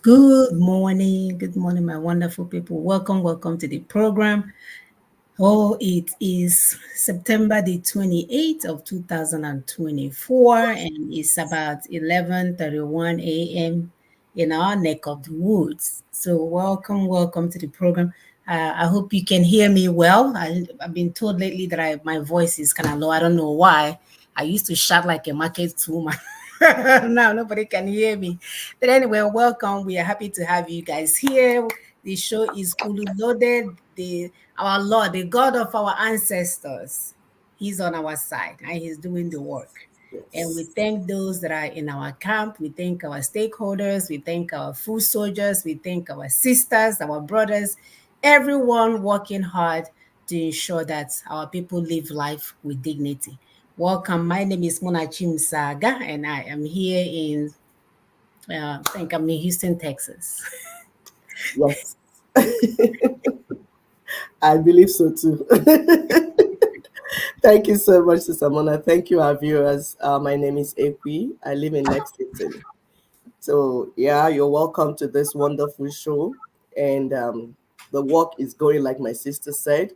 Good morning, my wonderful people. Welcome to the program. Oh, it is September the 28th of 2024, and it's about 11:31 a.m. in our neck of the woods. So, welcome to the program. I hope you can hear me well. I've been told lately that my voice is kind of low. I don't know why. I used to shout like a market woman. Now nobody can hear me. But anyway, welcome. We are happy to have you guys here. The show is fully loaded. Our Lord, the God of our ancestors, He's on our side and He's doing the work. And we Yes. thank those that are in our camp. We thank our stakeholders. We thank our foot soldiers. We thank our sisters, our brothers, everyone working hard to ensure that our people live life with dignity. Welcome. My name is Monachim Saga, and I am here I think I'm in Houston, Texas. Yes. I believe so too. Thank you so much, Sister Mona. Thank you, our viewers. My name is Ekwi. I live in Lexington. So, yeah, you're welcome to this wonderful show. And the work is going, like my sister said.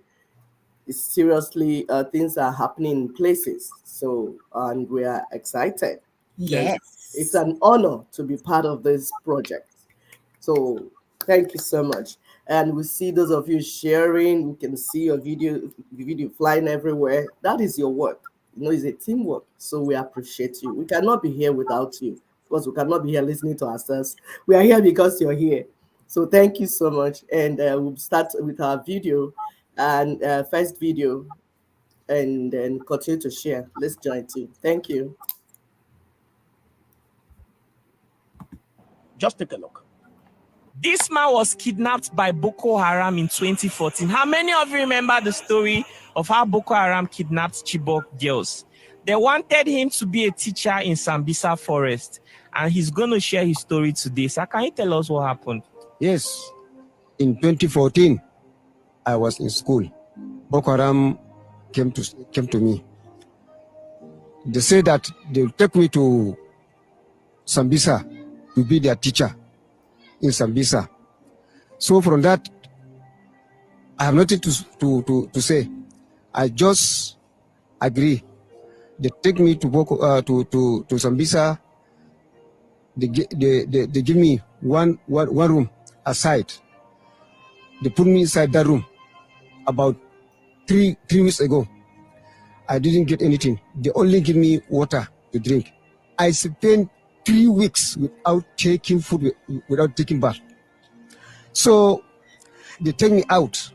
It's seriously, things are happening in places. So, and we are excited because it's Yes. an honor to be part of this project. So thank you so much. And we see those of you sharing. We can see your video flying everywhere. That is your work. It's a teamwork. So we appreciate you. We cannot be here without you. Of course, we cannot be here listening to ourselves. We are here because you're here. So thank you so much. And we'll start with our video and first video and then continue to share. Let's join too. Thank you. Just take a look. This man was kidnapped by Boko Haram in 2014. How many of you remember the story of how Boko Haram kidnapped Chibok girls? They wanted him to be a teacher in Sambisa Forest, and he's going to share his story today. So can you tell us what happened? Yes, in 2014, I was in school. Boko Haram came to me. They said that they'll take me to Sambisa to be their teacher in Sambisa. So from that, I have nothing to say. I just agree. They take me to to Sambisa. They give me one room aside. They put me inside that room about three weeks ago. I didn't get anything. They only give me water to drink. I spent 3 weeks without taking food, without taking bath. So they take me out.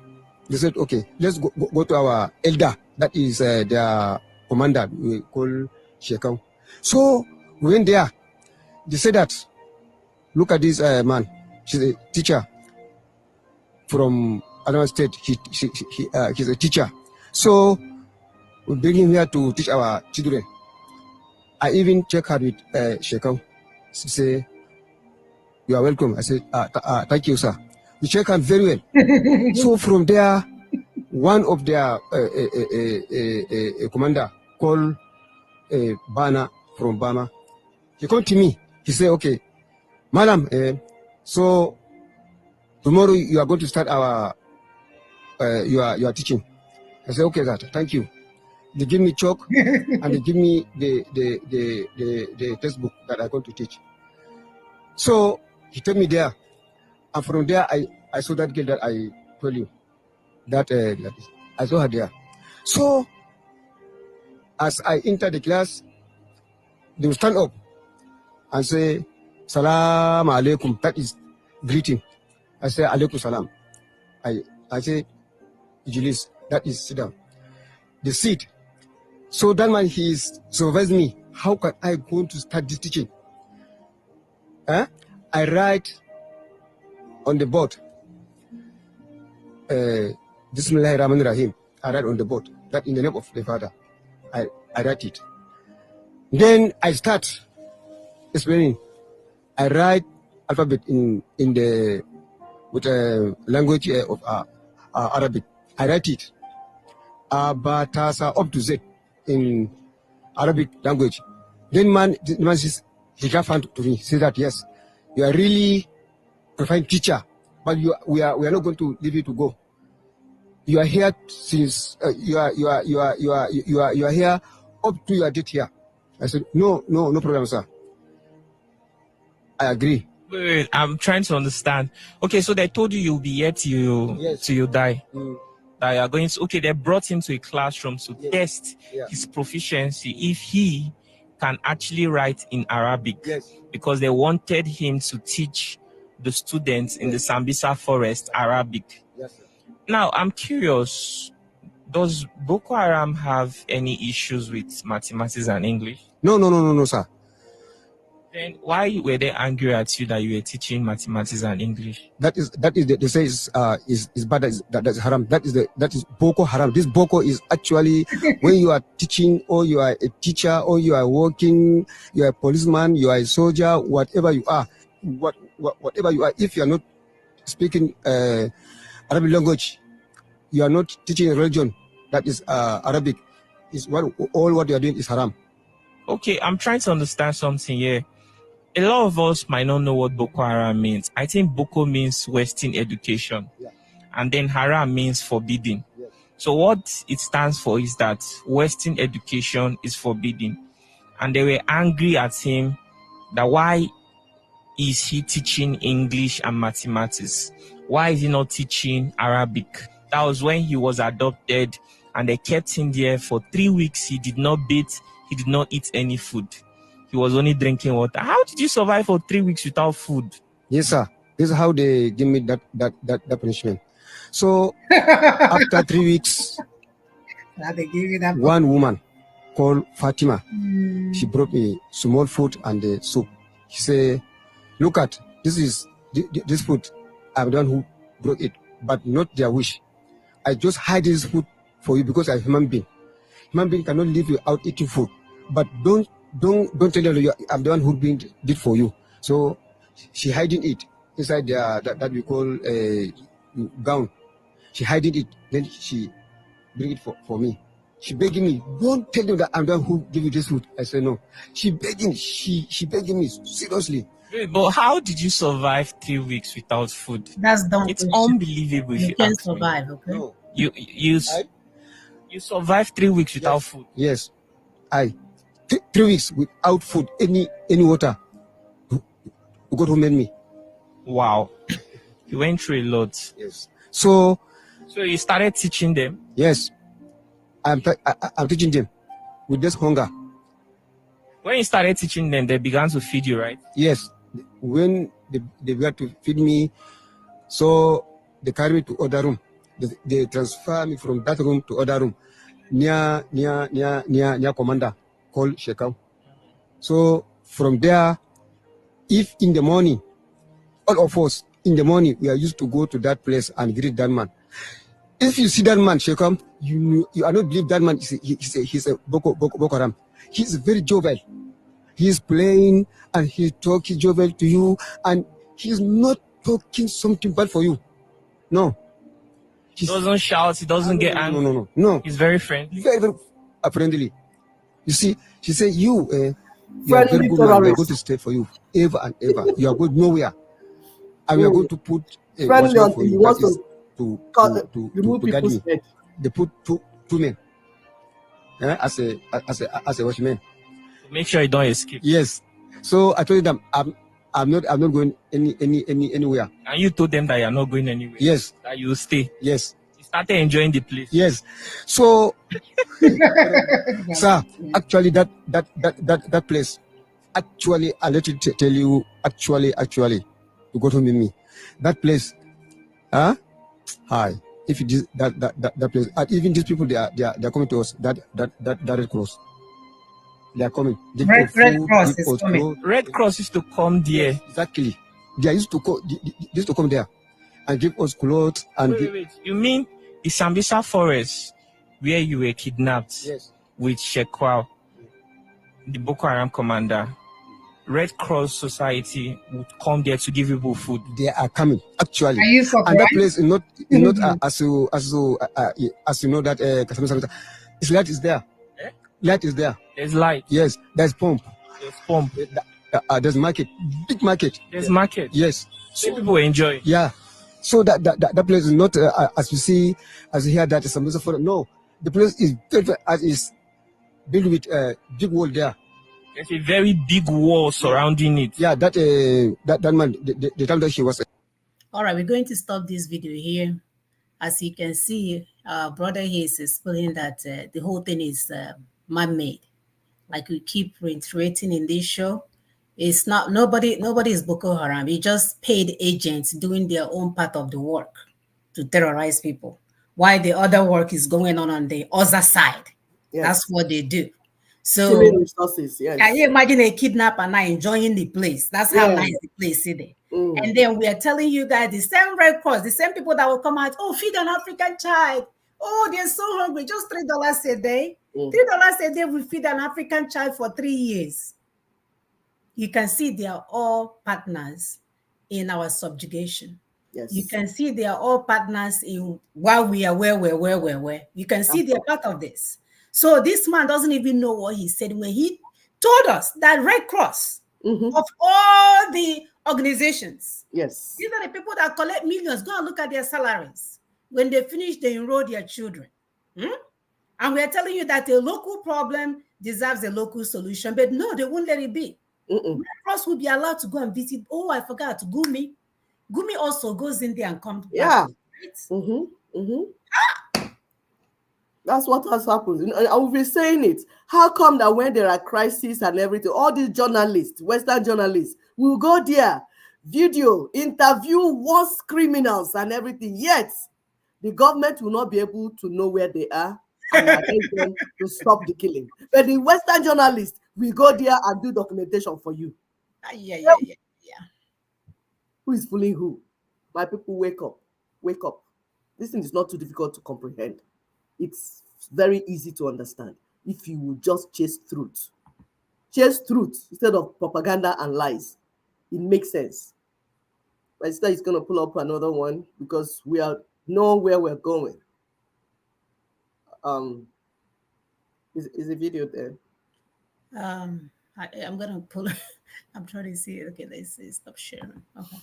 They said, okay, let's go to our elder. That is their commander, we call Shekau. So we went there. They said that, look at this man. She's a teacher from another state. He's a teacher. So we bring him here to teach our children. I even check her with Shekau. She say, you are welcome. I said, thank you, sir. We check her very well. So from there, one of their commander called Bana from Bama. He came to me. He said, okay, madam, so tomorrow you are going to start our your teaching. I said, okay, that, thank you. They give me chalk and they give me the textbook that I'm going to teach. So he took me there, and from there I saw that girl that I told you that I saw her there. So as I entered the class, they will stand up and say, Salam alaikum. That is greeting. I say, alaikum salam. I say, Julis, that is sit down. The seat. So that man, he supervised me. How can I go to start this teaching? I write on the board, Bismillahir Rahmanir Rahim. I write on the board that in the name of the Father. I write it. Then I start explaining. I write alphabet in the with a language of Arabic. I write it. Batasa up to Z in Arabic language. Then man says, he gave hand to me. Say that yes, you are really find teacher, but we are not going to leave you to go. You are here since you are here up to your date here. I said, no problem, sir. I agree. Wait, I'm trying to understand. Okay, so they told you'll be here till you die. That you are going to, okay, they brought him to a classroom to test his proficiency if he can actually write in Arabic, because they wanted him to teach the students in the Sambisa forest Arabic. Yes, sir. Now, I'm curious, does Boko Haram have any issues with mathematics and English? No, sir. Then why were they angry at you that you were teaching mathematics and English? That is they say is bad. That's haram. That is Boko Haram. This Boko is actually when you are teaching, or you are a teacher, or you are working, you are a policeman, you are a soldier, whatever you are, whatever you are. If you are not speaking Arabic language, you are not teaching a religion that is Arabic. Is what you are doing is haram. Okay, I'm trying to understand something here. A lot of us might not know what Boko Haram means. I think Boko means Western education, and then Haram means forbidden. So what it stands for is that Western education is forbidden, and they were angry at him that why is he teaching English and mathematics? Why is he not teaching Arabic? That was when he was adopted, and they kept him there for 3 weeks. He did not bathe, he did not eat any food. He was only drinking water. How did you survive for 3 weeks without food? Yes, sir. This is how they give me that punishment. So after 3 weeks, They give you that. one woman called Fatima, she brought me small food and the soup. She said, "Look at this food. I'm the one who brought it, but not their wish. I just hide this food for you because I'm a human being. Human being cannot live without eating food. But don't tell them I'm the one who did for you." So she hiding it inside that we call a gown. She hiding it. Then she bring it for me. She begging me, "Don't tell them that I'm the one who give you this food." I said no. She begging me seriously. But how did you survive 3 weeks without food? That's dumb. It's unbelievable. You can't survive, okay? No. You survived 3 weeks without food. Yes, 3 weeks without food, any water. God who made me. Wow. You went through a lot. Yes. So you started teaching them? Yes. I'm teaching them with this hunger. When you started teaching them, they began to feed you, right? Yes. When they began to feed me, so they carry me to other room. They transfer me from that room to other room near commander called Shekau. So from there, if in the morning, all of us in the morning, we are used to go to that place and greet that man. If you see that man, Shekau, you are not believe that man he's a Boko Haram. He's very jovial. He's playing and he's talking jovial to you, and he's not talking something bad for you. No. He doesn't shout, he doesn't get angry. No. He's very friendly. Very, very friendly. You see, she said, you are very good man. We are going to stay for you ever and ever. You are going nowhere. And we are going to put a friendly watchman until for you you. want That is to remove to guide people's me. head. They put two men as a watchman. Make sure you don't escape. Yes. So I told them I'm not going anywhere. And you told them that you're not going anywhere. Yes. That you will stay. Yes. You started enjoying the place. Yes. So sir, actually that place, actually I let you tell you, actually you go to me. That place, hi. If it is that place, and even these people they are coming to us, that Red Cross. They are coming. Red Cross is coming. Red Cross used to come there. Yes, exactly. They used to come there and give us clothes and wait. You mean the Sambisa forest where you were kidnapped? Yes. With Shekwao, the Boko Haram commander? Red Cross Society would come there to give people food. They are coming, actually. Are you surprised? And that place is not as you know that it's light is there. Eh? Light is there. There's light. Yes, there's pump. There's pump. there's market, big market. There's market. Yes. So people enjoy. Yeah. So that place is not as you see, as you hear that it's a for no. The place is very is built with a big wall there. There's a very big wall surrounding it. Yeah, that man, the time that she was. All right, we're going to stop this video here. As you can see, our brother here is explaining that the whole thing is man-made. Like we keep reiterating in this show, it's not nobody is Boko Haram. We just paid agents doing their own part of the work to terrorize people, while the other work is going on the other side. Yes. That's what they do. So resources, yes. Can you imagine a kidnapper now enjoying the place? That's how nice the place is there. And then we are telling you guys the same Red Cross, the same people that will come out, oh, feed an African child. Oh, they're so hungry. Just $3 a day. $3 a day will feed an African child for 3 years. You can see they are all partners in our subjugation. Yes. You can see they are all partners in while we are where. You can see they're part of this. So this man doesn't even know what he said when he told us that Red Cross of all the organizations. Yes. These are the people that collect millions. Go and look at their salaries. When they finish, they enroll their children. And we are telling you that a local problem deserves a local solution. But no, they won't let it be. Red Cross will be allowed to go and visit. Oh, I forgot. Gumi. Gumi also goes in there and comes back. Yeah. Right? That's what has happened. I will be saying it. How come that when there are crises and everything, all these journalists, Western journalists, will go there, video, interview once criminals and everything, yet the government will not be able to know where they are and arrange them to stop the killing. But the Western journalists will go there and do documentation for you. Yeah. Who is fooling who? My people, wake up. Wake up. This thing is not too difficult to comprehend. It's very easy to understand if you will just chase truth. Chase truth instead of propaganda and lies. It makes sense. My sister is going to pull up another one because we know where we're going. Is a video there? I'm going to pull it. I'm trying to see it. Okay, let's see. Stop sharing. Okay.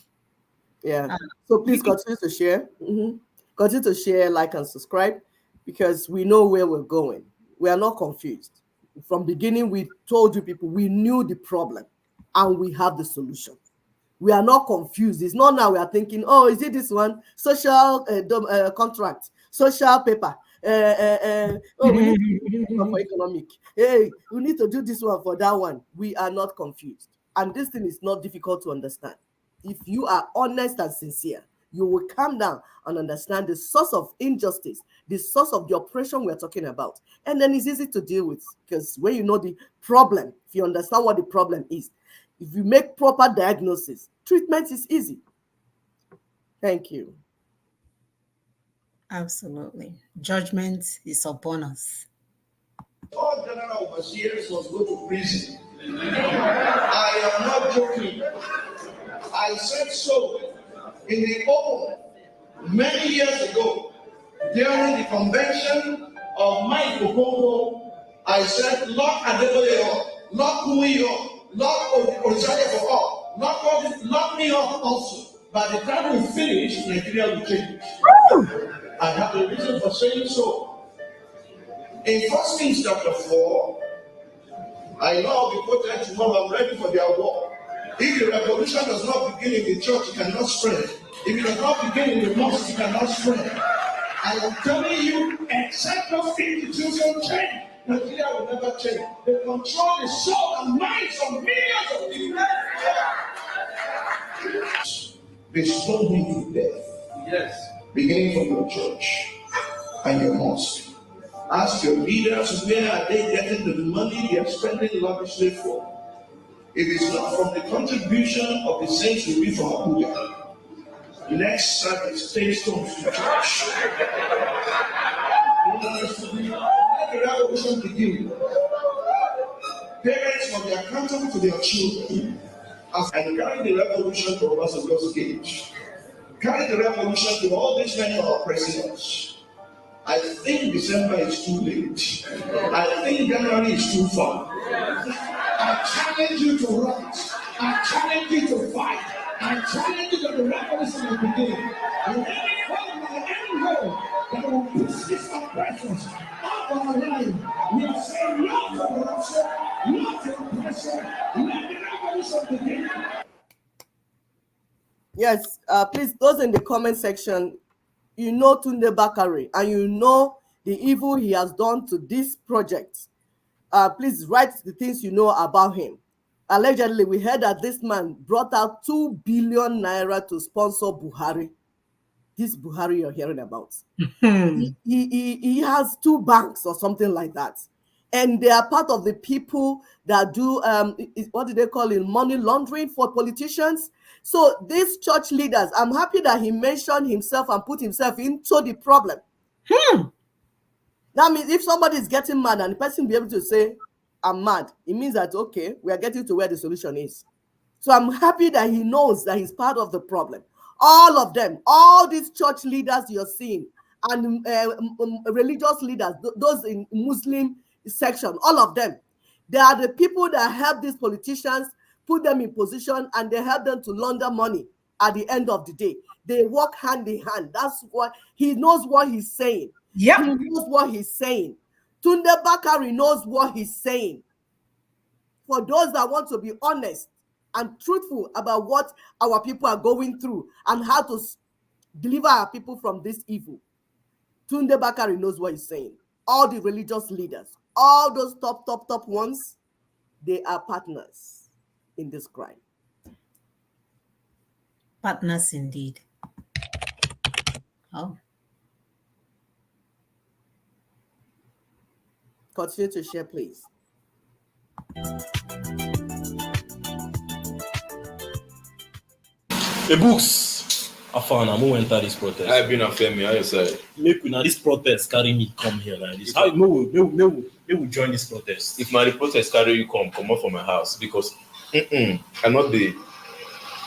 Yeah. So please continue to share. Continue to share, like, and subscribe, because we know where we're going. We are not confused. From beginning, we told you people, we knew the problem and we have the solution. We are not confused. It's not now we are thinking, oh, is it this one? Social contract, social paper. Oh, we need to do this one for economic. Hey, we need to do this one for that one. We are not confused. And this thing is not difficult to understand. If you are honest and sincere, you will calm down and understand the source of injustice, the source of the oppression we're talking about. And then it's easy to deal with, because when you know the problem, if you understand what the problem is, if you make proper diagnosis, treatment is easy. Thank you. Absolutely. Judgment is upon us. All general overseers must go to prison. I am not joking. I said so in the open many years ago during the convention of Mike Okongo. I said, lock Adeboye, lock Kumi, lock Orisade for all, lock me up also. By the time we finish, Nigeria will change. I have a reason for saying so. In 1 Kings chapter 4, I know I'll be quoted tomorrow. I'm ready for their war. If the revolution does not begin in the church, it cannot spread. If it does not begin in the mosque, it cannot spread. I am telling you, except those institutions change, Nigeria will never change. They control the soul and minds of millions of people. They stone me to death. Yes. Beginning from your church and your mosque. Ask your leaders, where are they getting the money they are spending lavishly for? It is not from the contribution of the saints will be from Abuja. Next service, take stones to church. Let the revolution begin. Parents must be accountable to their children and carry the revolution to Obasanjo's gauge. Carry the revolution to all these men who are oppressing us. I think December is too late. I think January is too far. I challenge you to write I challenge you to fight. I challenge you to the revolution of the beginning. And any form or any way that will push these oppressions off our line, we are saying no to corruption, no to oppression. Let the revolution begin. Yes, please, those in the comment section, you know Tunde Bakare and you know the evil he has done to this project. Please write the things you know about him. Allegedly, we heard that this man brought out 2 billion naira to sponsor Buhari. This Buhari you're hearing about. He has 2 banks or something like that. And they are part of the people that do, what do they call it, money laundering for politicians. So these church leaders, I'm happy that he mentioned himself and put himself into the problem. That means if somebody is getting mad and the person be able to say, I'm mad, it means that, okay, we are getting to where the solution is. So I'm happy that he knows that he's part of the problem. All of them, all these church leaders you're seeing, and religious leaders, those in Muslim section, all of them, they are the people that help these politicians, put them in position, and they help them to launder money at the end of the day. They work hand in hand. That's what he knows what he's saying. Yep. He knows what he's saying. Tunde Bakari knows what he's saying. For those that want to be honest and truthful about what our people are going through and how to deliver our people from this evil, Tunde Bakari knows what he's saying. All the religious leaders, all those top ones, they are partners in this crime. Partners indeed. Oh. Continue to share, please. The books. I found I'm going to enter this protest. I've been a Femi, how you say? Make now this protest carry me come here like this. How we join this protest? If my protest carry you come out from my house because I'm not the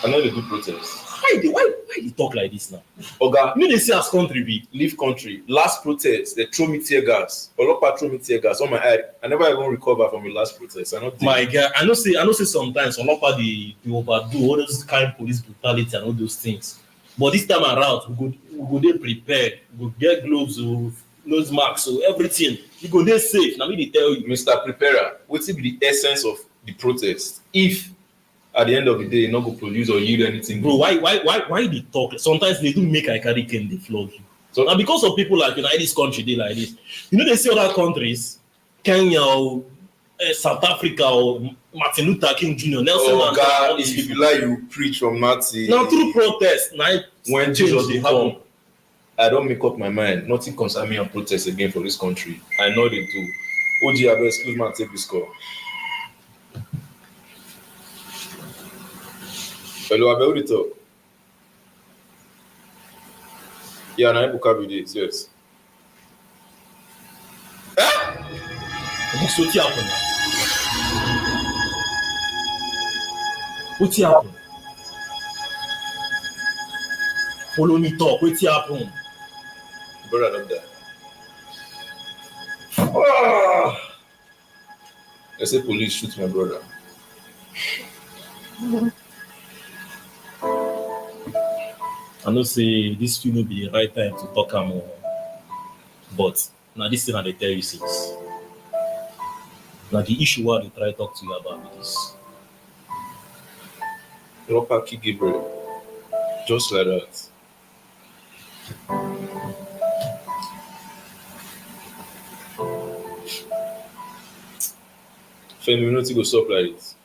do protest. Why they talk like this now? Oga, You know they see us country be. leave country. Last protest, they throw me tear gas. Olopa throw me tear gas on my eye. I never even recover from the last protest. My guy, I know say sometimes a lot of the overdo all those kind of police brutality and all those things. But this time around, we go there prepared. We go get gloves, nose masks, so everything. We go there safe. Now me they tell you, Mr. Preparer, what will be the essence of the protest? If at the end of the day, you're not going to produce or yield anything. bro. Why they talk? Sometimes they do make I carry cane, they flog you. So now because of people like this country, they like this. You know they see other countries, Kenya or South Africa or Martin Luther King Jr. Nelson Oh Mandela. God, if you like, you preach from Martin. Now through protest, now When change Jesus dey dey come, I don't make up my mind. Nothing concern me on protest again for this country. I know they do. OG, I beg, excuse me, take this call. Hello, I beg talk. Yeah, na Ebuka be this, yes. Books what happen? What happen? Follow me talk. What happen? Brother, don't die. Ah! They say police shoot my brother. I know say this will not be the right time to talk more, but now this thing I dey tell you since. Now the issue what I dey try talk to you about is Lopa kick Gabriel. Just like that. Femi, we not go stop like this.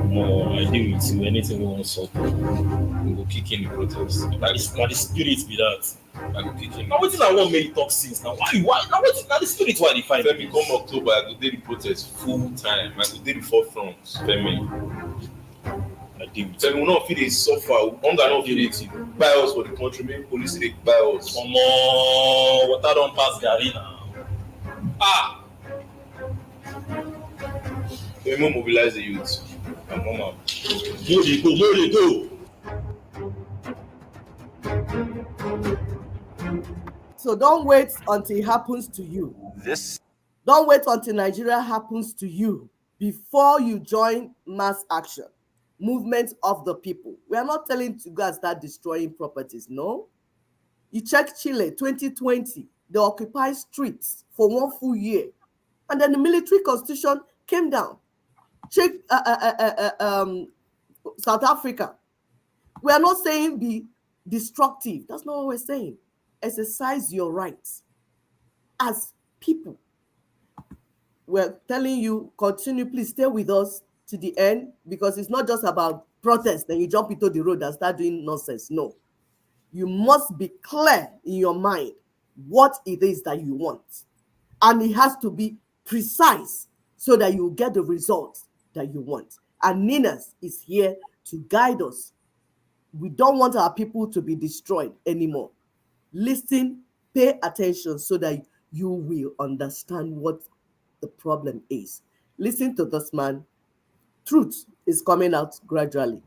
more I deal with you anything we want to solve. We go kick in the protest. Now the spirit be that. I go kick in. Now what I want me talk since now? Why? Now what? Now the spirit why they find Femi, come October, I go do the protest full time. I go do the forefront. Femi, I deal with Femi, we not feel they suffer. Hunger not feel it. Buy us for the country. Maybe police they buy us. some more water don't pass Gary now. Ah. Femi, mobilize the youth. And come out. More they go. So don't wait until it happens to you. Don't wait until Nigeria happens to you before you join mass action. movement of the people. We are not telling to go and start destroying properties. No. You check Chile 2020, they occupied streets for 1 full year. And then the military constitution came down. Check South Africa. We are not saying be destructive. That's not what we're saying. Exercise your rights as people. We're telling you, continue, please stay with us to the end, because it's not just about protest, then you jump into the road and start doing nonsense. No. You must be clear in your mind what it is that you want. And it has to be precise so that you get the results that you want. And Ninas is here to guide us. We don't want our people to be destroyed anymore. Listen, pay attention so that you will understand what the problem is. Listen to this man. Truth is coming out gradually.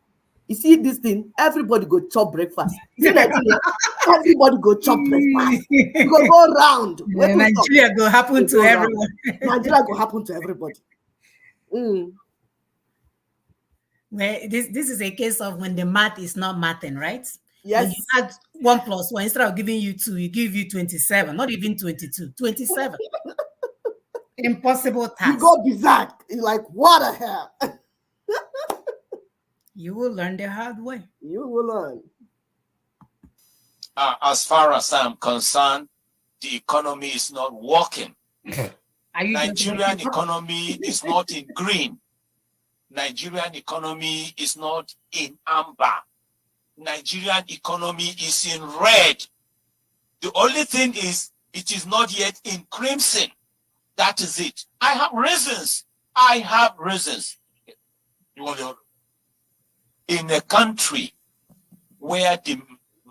You see this thing, everybody go chop breakfast. See Nigeria, everybody go chop breakfast. You go round. Yeah, Nigeria go happen to everyone. Nigeria go happen to everybody. Well, this is a case of when the math is not mathing, right? Yes. When you add 1 + 1, instead of giving you 2, you give you 27, not even 22, 27. Impossible task. You go bizarre. You're like, what the hell? You will learn the hard way. You will learn. As far as I'm concerned, the economy is not working. Nigerian economy is not in green. Nigerian economy is not in amber. Nigerian economy is in red. The only thing is, it is not yet in crimson. That is it. I have reasons. In a country where the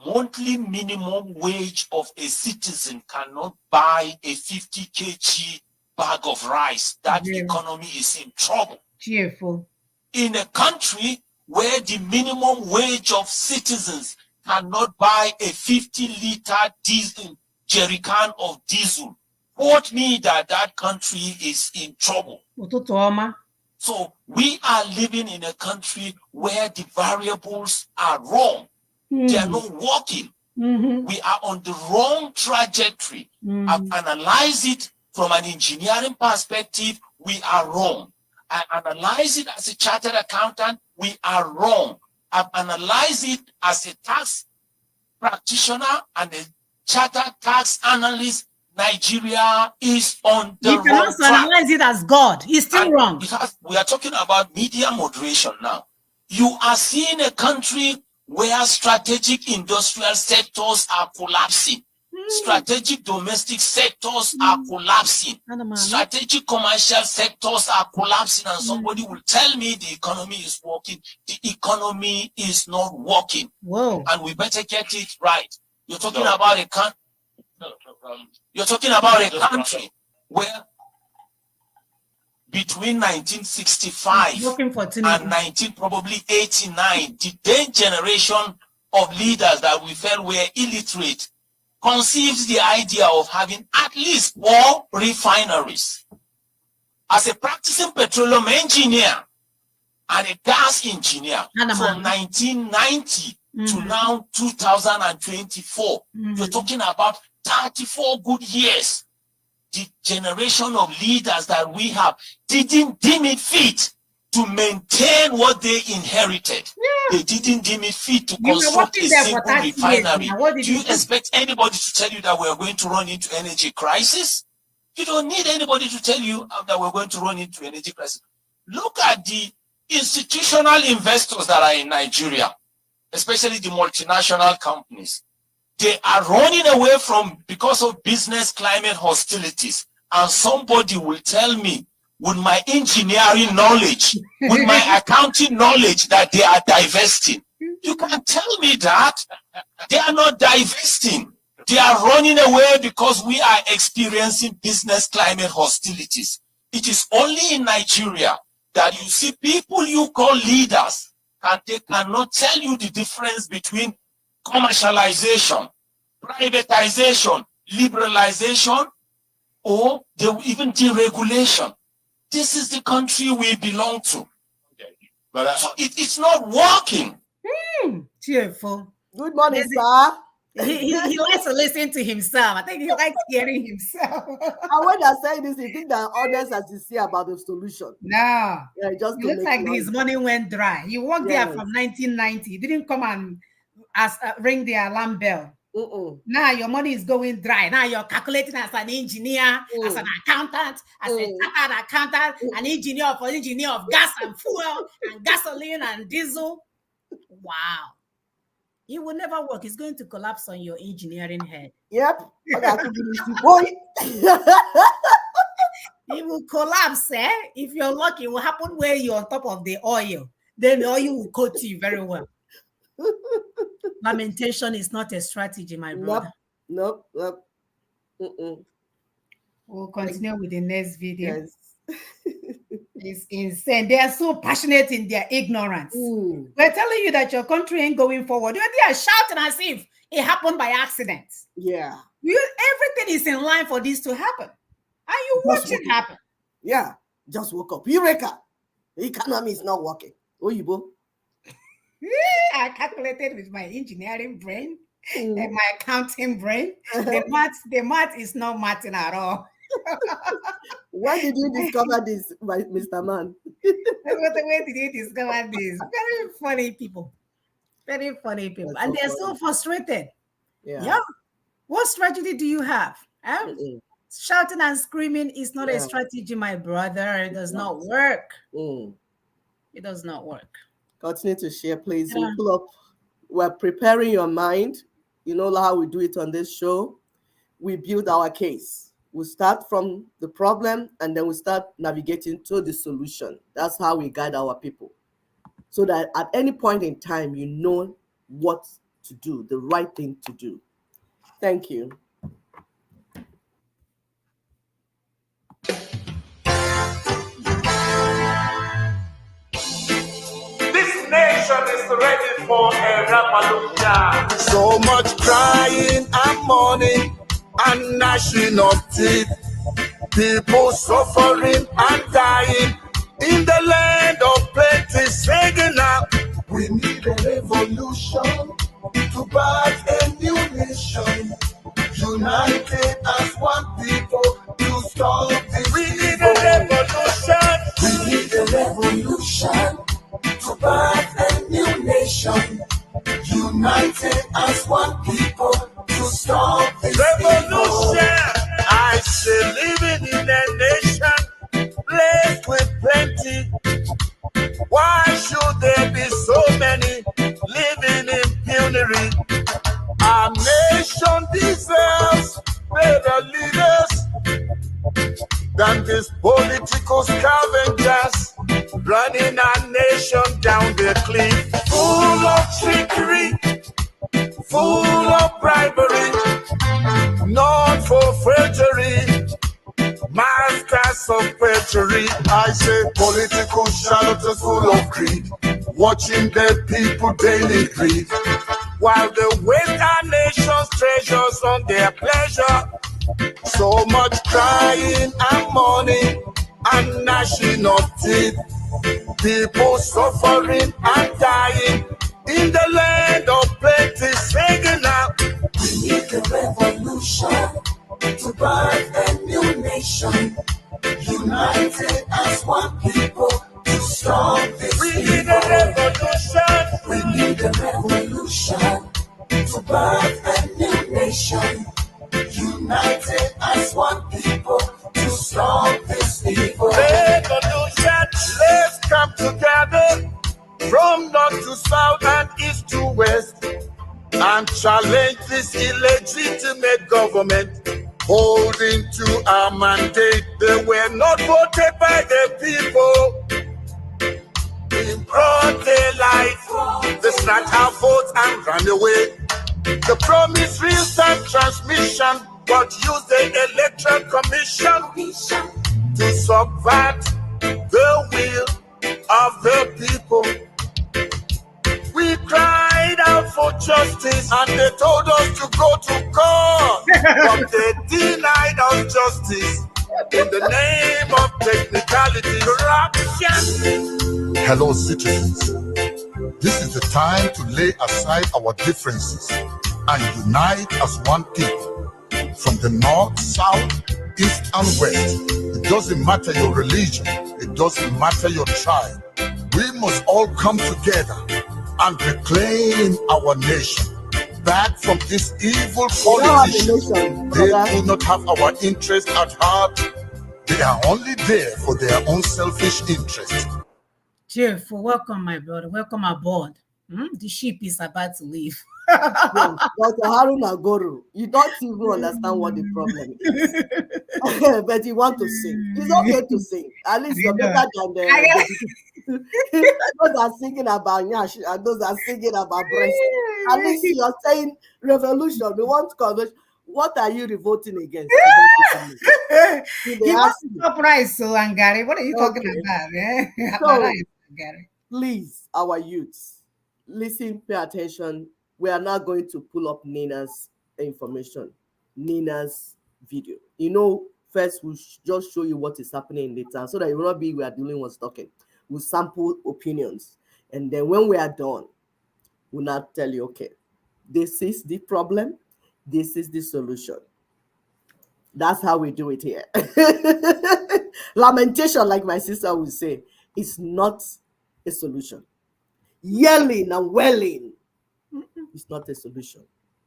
monthly minimum wage of a citizen cannot buy a 50 kg bag of rice, that economy is in trouble. Cheerful. In a country where the minimum wage of citizens cannot buy a 50-liter diesel jerrycan of diesel, what means that country is in trouble. So we are living in a country where the variables are wrong. They are not working. We are on the wrong trajectory. I've analyzed it from an engineering perspective. We are wrong. I analyze it as a chartered accountant. We are wrong. I've analyzed it as a tax practitioner and a chartered tax analyst. Nigeria is on the wrong track. You cannot analyze it as God. He's still wrong. We are talking about media moderation now. You are seeing a country where strategic industrial sectors are collapsing. Strategic domestic sectors are collapsing. Strategic commercial sectors are collapsing. And somebody will tell me the economy is working. The economy is not working. Whoa. And we better get it right. You're talking about a country. You're talking about a country where between 1965 and 1989, the then generation of leaders that we felt were illiterate conceived the idea of having at least 4 refineries. As a practicing petroleum engineer and a gas engineer from 1990 to now 2024, you're talking about 34 good years. The generation of leaders that we have didn't deem it fit to maintain what they inherited. They didn't deem it fit to construct a simple refinery. Do you expect anybody to tell you that we're going to run into energy crisis? You don't need anybody to tell you that we're going to run into energy crisis. Look at the institutional investors that are in Nigeria, especially the multinational companies. They are running away because of business climate hostilities. And somebody will tell me, with my engineering knowledge, with my accounting knowledge, that they are divesting. You can tell me that. They are not divesting. They are running away because we are experiencing business climate hostilities. It is only in Nigeria that you see people you call leaders, and they cannot tell you the difference between commercialization, privatization, liberalization, or even deregulation. This is the country we belong to. But it's not working. Cheerful. Good morning, sir. He likes to listen to himself. I think he likes hearing himself. And when they're saying this, you think they're honest as you see about the solution. No. Yeah, just it looks like his money went dry. He worked there from 1990. He didn't come and ring the alarm bell. Now your money is going dry. Now you're calculating as an engineer, as an accountant, as a chartered accountant, an engineer of gas and fuel and gasoline and diesel. Wow. It will never work. It's going to collapse on your engineering head. Yep. It will collapse, If you're lucky, it will happen where you're on top of the oil. Then the oil will coat you very well. Lamentation is not a strategy, my brother. Nope. We'll continue with the next video. Yes. It's insane. They are so passionate in their ignorance. We're telling you that your country ain't going forward. They are shouting as if it happened by accident. Yeah. Everything is in line for this to happen. And you watch it happen. Yeah. Just woke up. Eureka. The economy is not working. Oyibo. I calculated with my engineering brain and my accounting brain. The math is not mathing at all. When did you discover this, Mr. Man? Where did you discover this? Very funny people. Very funny people. That's and they're so frustrated. Yeah. What strategy do you have? Shouting and screaming is not a strategy, my brother. It does not work. It does not work. Continue to share, please. We'll pull up. We're preparing your mind. You know how we do it on this show. We build our case. We start from the problem and then we start navigating to the solution. That's how we guide our people. So that at any point in time, you know what to do, the right thing to do. Thank you. Nation is ready for a revolution. So much crying and mourning and gnashing of teeth. People suffering and dying in the land of plenty. Singing out, we need a revolution to birth a new nation. United as one people to stop this. We need a revolution. We need a revolution to birth a new nation, united as one people to stop this revolution. I say living in a nation blessed with plenty. Why should there be so many living in penury? Our nation deserves better leaders than these political scavengers running our nation down the cliff. Full of trickery, full of bribery, not for forgery, masters of perjury. I say political charlatans full of greed, watching the people daily greed, while they waste our nation's treasures on their pleasure. So much crying and mourning and gnashing of teeth. People suffering and dying in the land of plenty. Singing out, we need a revolution to birth a new nation. United as one people to stop this. We need a revolution. We need a revolution to birth a new nation. United as one people to stop this evil. Revolution, let's come together from north to south and east to west and challenge this illegitimate government holding to our mandate. They were not voted by the people. In broad daylight, they snatched our votes and ran away. The promise real-time transmission, but use the Electoral Commission to subvert the will of the people. We cried out for justice and they told us to go to court, but they denied us justice in the name of technicality, corruption. Hello, citizens. This is the time to lay aside our differences and unite as one people. From the north, south, east, and west. It doesn't matter your religion. It doesn't matter your tribe. We must all come together and reclaim our nation back from this evil politicians. They do not have our interest at heart. They are only there for their own selfish interest. Cheerful, welcome, my brother. Welcome aboard. The ship is about to leave. Yes, Dr. Haruna Goro, you don't even understand what the problem is. But you want to sing. It's okay to sing. At least you're better than those are singing about Nyash and those are singing about breast. At least you're saying revolution. We want conversion. What are you revolting against? You want to stop rice, so Angari. What are you talking about? So, please, our youths, listen, pay attention. We are now going to pull up Nina's information, Nina's video. You know, first we'll just show you what is happening in the town so that you will not be we are the only ones talking. We'll sample opinions. And then when we are done, we'll not tell you, okay, this is the problem, this is the solution. That's how we do it here. Lamentation, like my sister would say, is not a solution. Yelling and wailing is not a solution.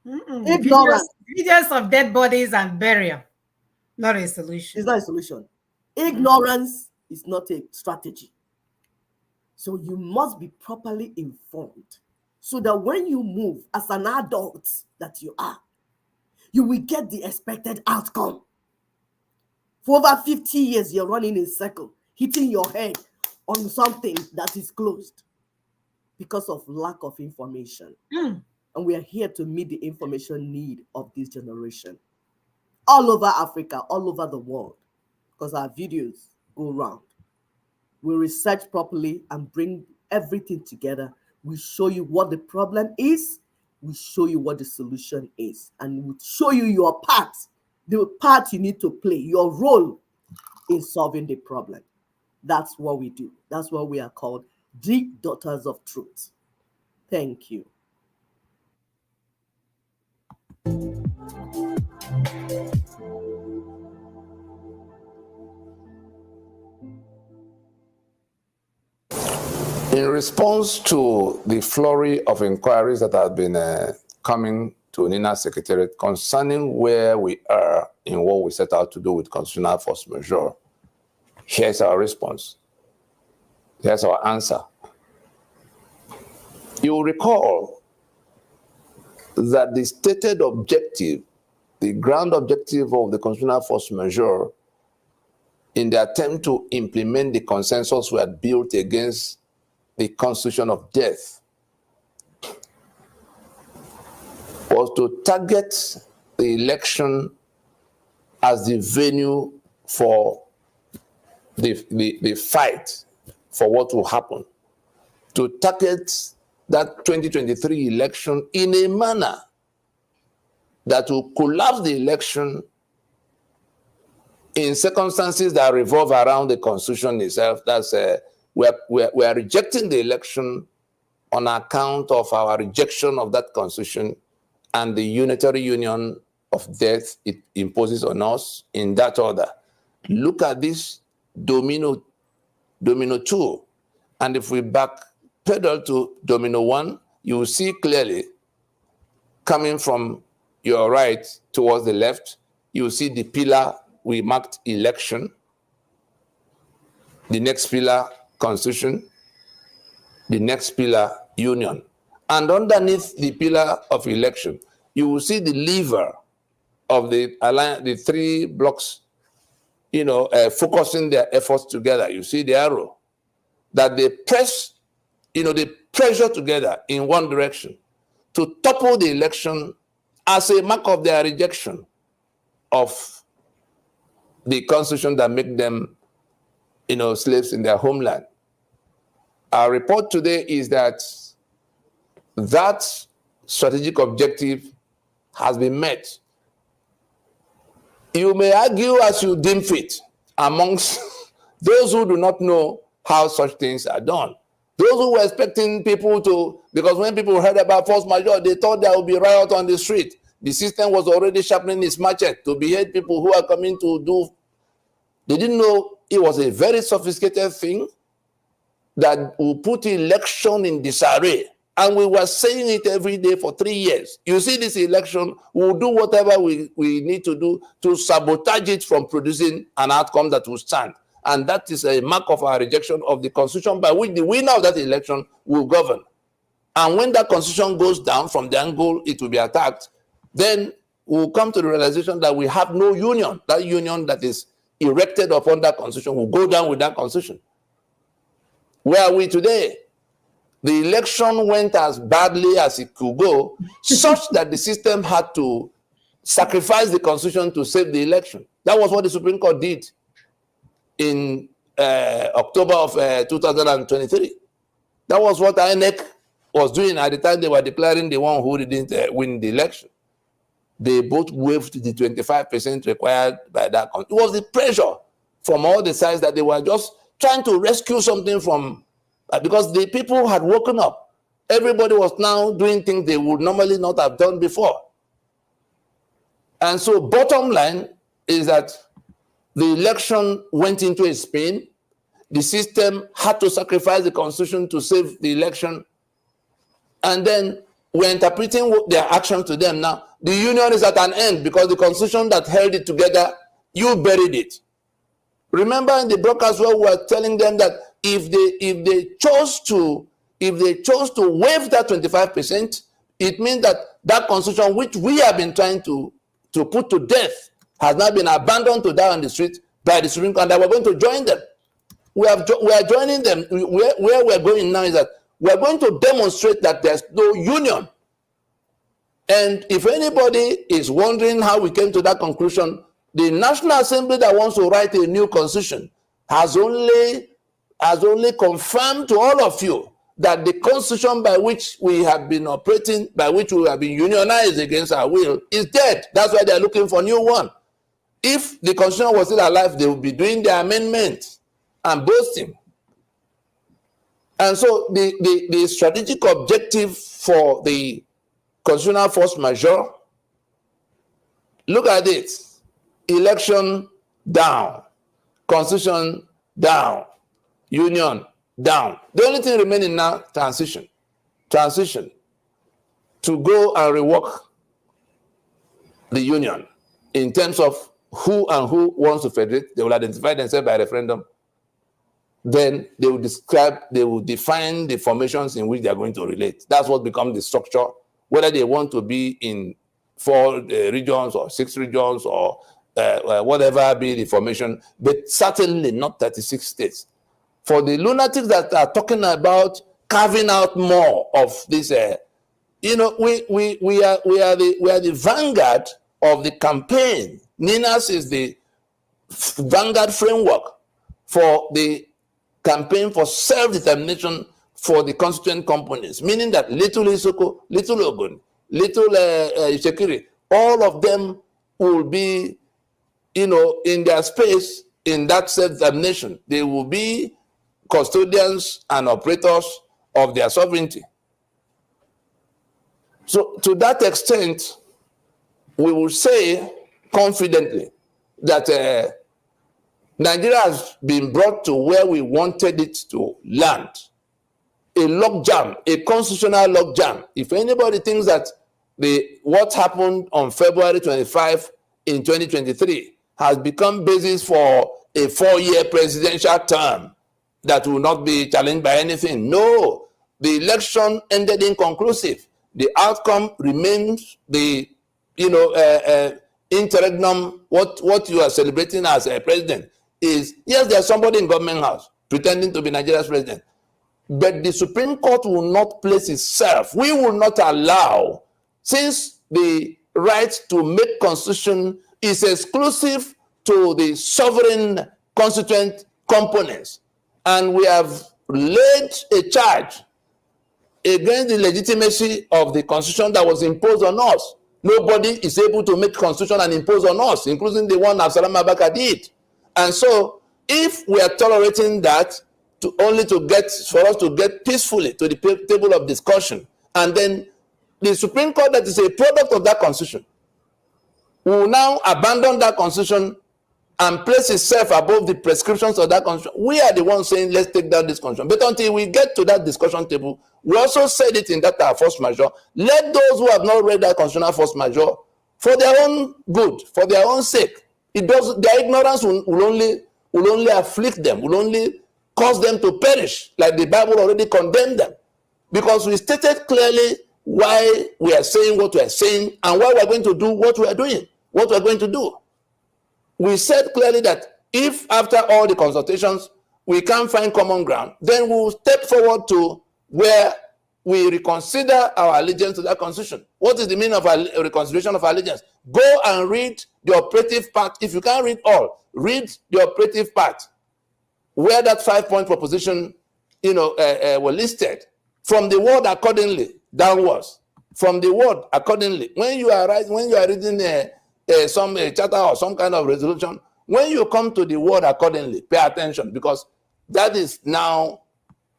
Ignorance. Videos of dead bodies and burial, not a solution. It's not a solution. Ignorance is not a strategy. So you must be properly informed so that when you move as an adult that you are, you will get the expected outcome. For over 50 years, you're running in a circle, hitting your head on something that is closed because of lack of information. And we are here to meet the information need of this generation. All over Africa, all over the world, because our videos go round. We research properly and bring everything together. We show you what the problem is. We show you what the solution is. And we show you your part, the part you need to play, your role in solving the problem. That's what we do. That's what we are called, the Daughters of Truth. Thank you. In response to the flurry of inquiries that have been coming to Nina's Secretariat concerning where we are in what we set out to do with constitutional force majeure, here's our response. Here's our answer. You will recall that the stated objective, the ground objective of the constitutional force majeure in the attempt to implement the consensus we had built against the constitution of death was to target the election as the venue for the fight for what will happen, to target that 2023 election in a manner that will collapse the election in circumstances that revolve around the constitution itself. That's we are rejecting the election on account of our rejection of that constitution and the unitary union of death it imposes on us in that order. Look at this domino 2. And if we back pedal to domino 1, you will see clearly coming from your right towards the left, you will see the pillar we marked election, the next pillar constitution, the next pillar union. And underneath the pillar of election, you will see the lever of the alliance, the three blocks, focusing their efforts together. You see the arrow that they press, they pressure together in one direction to topple the election as a mark of their rejection of the constitution that make them, slaves in their homeland. Our report today is that that strategic objective has been met. You may argue as you deem fit amongst those who do not know how such things are done. Those who were expecting people to, because when people heard about force majeure, they thought there would be riot on the street. The system was already sharpening its machete to behead people who are coming to do. They didn't know it was a very sophisticated thing that will put election in disarray. And we were saying it every day for 3 years. You see, this election, we'll do whatever we need to do to sabotage it from producing an outcome that will stand. And that is a mark of our rejection of the constitution by which the winner of that election will govern. And when that constitution goes down from the angle it will be attacked, then we'll come to the realization that we have no union. That union that is erected upon that constitution will go down with that constitution. Where are we today? The election went as badly as it could go, such that the system had to sacrifice the constitution to save the election. That was what the Supreme Court did in October of 2023. That was what INEC was doing at the time they were declaring the one who didn't win the election. They both waived the 25% required by that. It was the pressure from all the sides that they were just trying to rescue something from, because the people had woken up. Everybody was now doing things they would normally not have done before. And so bottom line is that the election went into a spin. The system had to sacrifice the constitution to save the election. And then we're interpreting their action to them now. The union is at an end because the constitution that held it together, you buried it. Remember in the broadcast where we were telling them that if they chose to waive that 25%, it means that that constitution which we have been trying to put to death has now been abandoned to die on the street by the Supreme Court, and we're going to join them. We are joining them. Where we're going now is that we're going to demonstrate that there's no union. And if anybody is wondering how we came to that conclusion, the National Assembly that wants to write a new constitution has only confirmed to all of you that the constitution by which we have been operating, by which we have been unionized against our will, is dead. That's why they're looking for a new one. If the constitution was still alive, they would be doing their amendments and boasting. And so the strategic objective for the constitutional force majeure, look at it. Election down, constitution down, union down. The only thing remaining now, transition to go and rework the union in terms of who wants to federate. They will identify themselves by referendum. Then they will define the formations in which they are going to relate. That's what becomes the structure, whether they want to be in 4 regions or 6 regions or whatever be the formation, but certainly not 36 states. For the lunatics that are talking about carving out more of this, we are the vanguard of the campaign. NINAS is the vanguard framework for the campaign for self-determination for the constituent companies, meaning that Little Isoko, Little Ogun, Little Ishekiri, all of them will be, in their space in that self-determination. They will be custodians and operators of their sovereignty. So to that extent, we will say confidently that Nigeria has been brought to where we wanted it to land. A logjam, a constitutional logjam. If anybody thinks that what happened on February 25 in 2023 has become basis for a 4-year presidential term that will not be challenged by anything. No, the election ended inconclusive. The outcome remains the, interregnum. What you are celebrating as a president is, yes, there's somebody in government house pretending to be Nigeria's president, but the Supreme Court will not place itself. We will not allow, since the right to make constitution is exclusive to the sovereign constituent components, and we have laid a charge against the legitimacy of the constitution that was imposed on us. Nobody is able to make constitution and impose on us, including the one Absalom Abaka did. And so, if we are tolerating that for us to get peacefully to the table of discussion, and then the Supreme Court, that is a product of that constitution, will now abandon that constitution and place itself above the prescriptions of that constitution. We are the ones saying, let's take down this constitution. But until we get to that discussion table, we also said it in that our force majeure. Let those who have not read that constitutional force majeure, for their own good, for their own sake, their ignorance will only afflict them, will only cause them to perish, like the Bible already condemned them. Because we stated clearly why we are saying what we are saying and why we are going to do what we are doing, what we are going to do. We said clearly that if after all the consultations we can't find common ground, then we'll step forward to where we reconsider our allegiance to that constitution. What is the meaning of a reconsideration of allegiance? Go and read the operative part. If you can't read all, read the operative part, where that 5-point proposition, were listed, from the word accordingly downwards, from the word accordingly. When you are reading some charter or some kind of resolution, when you come to the word accordingly, pay attention, because that is now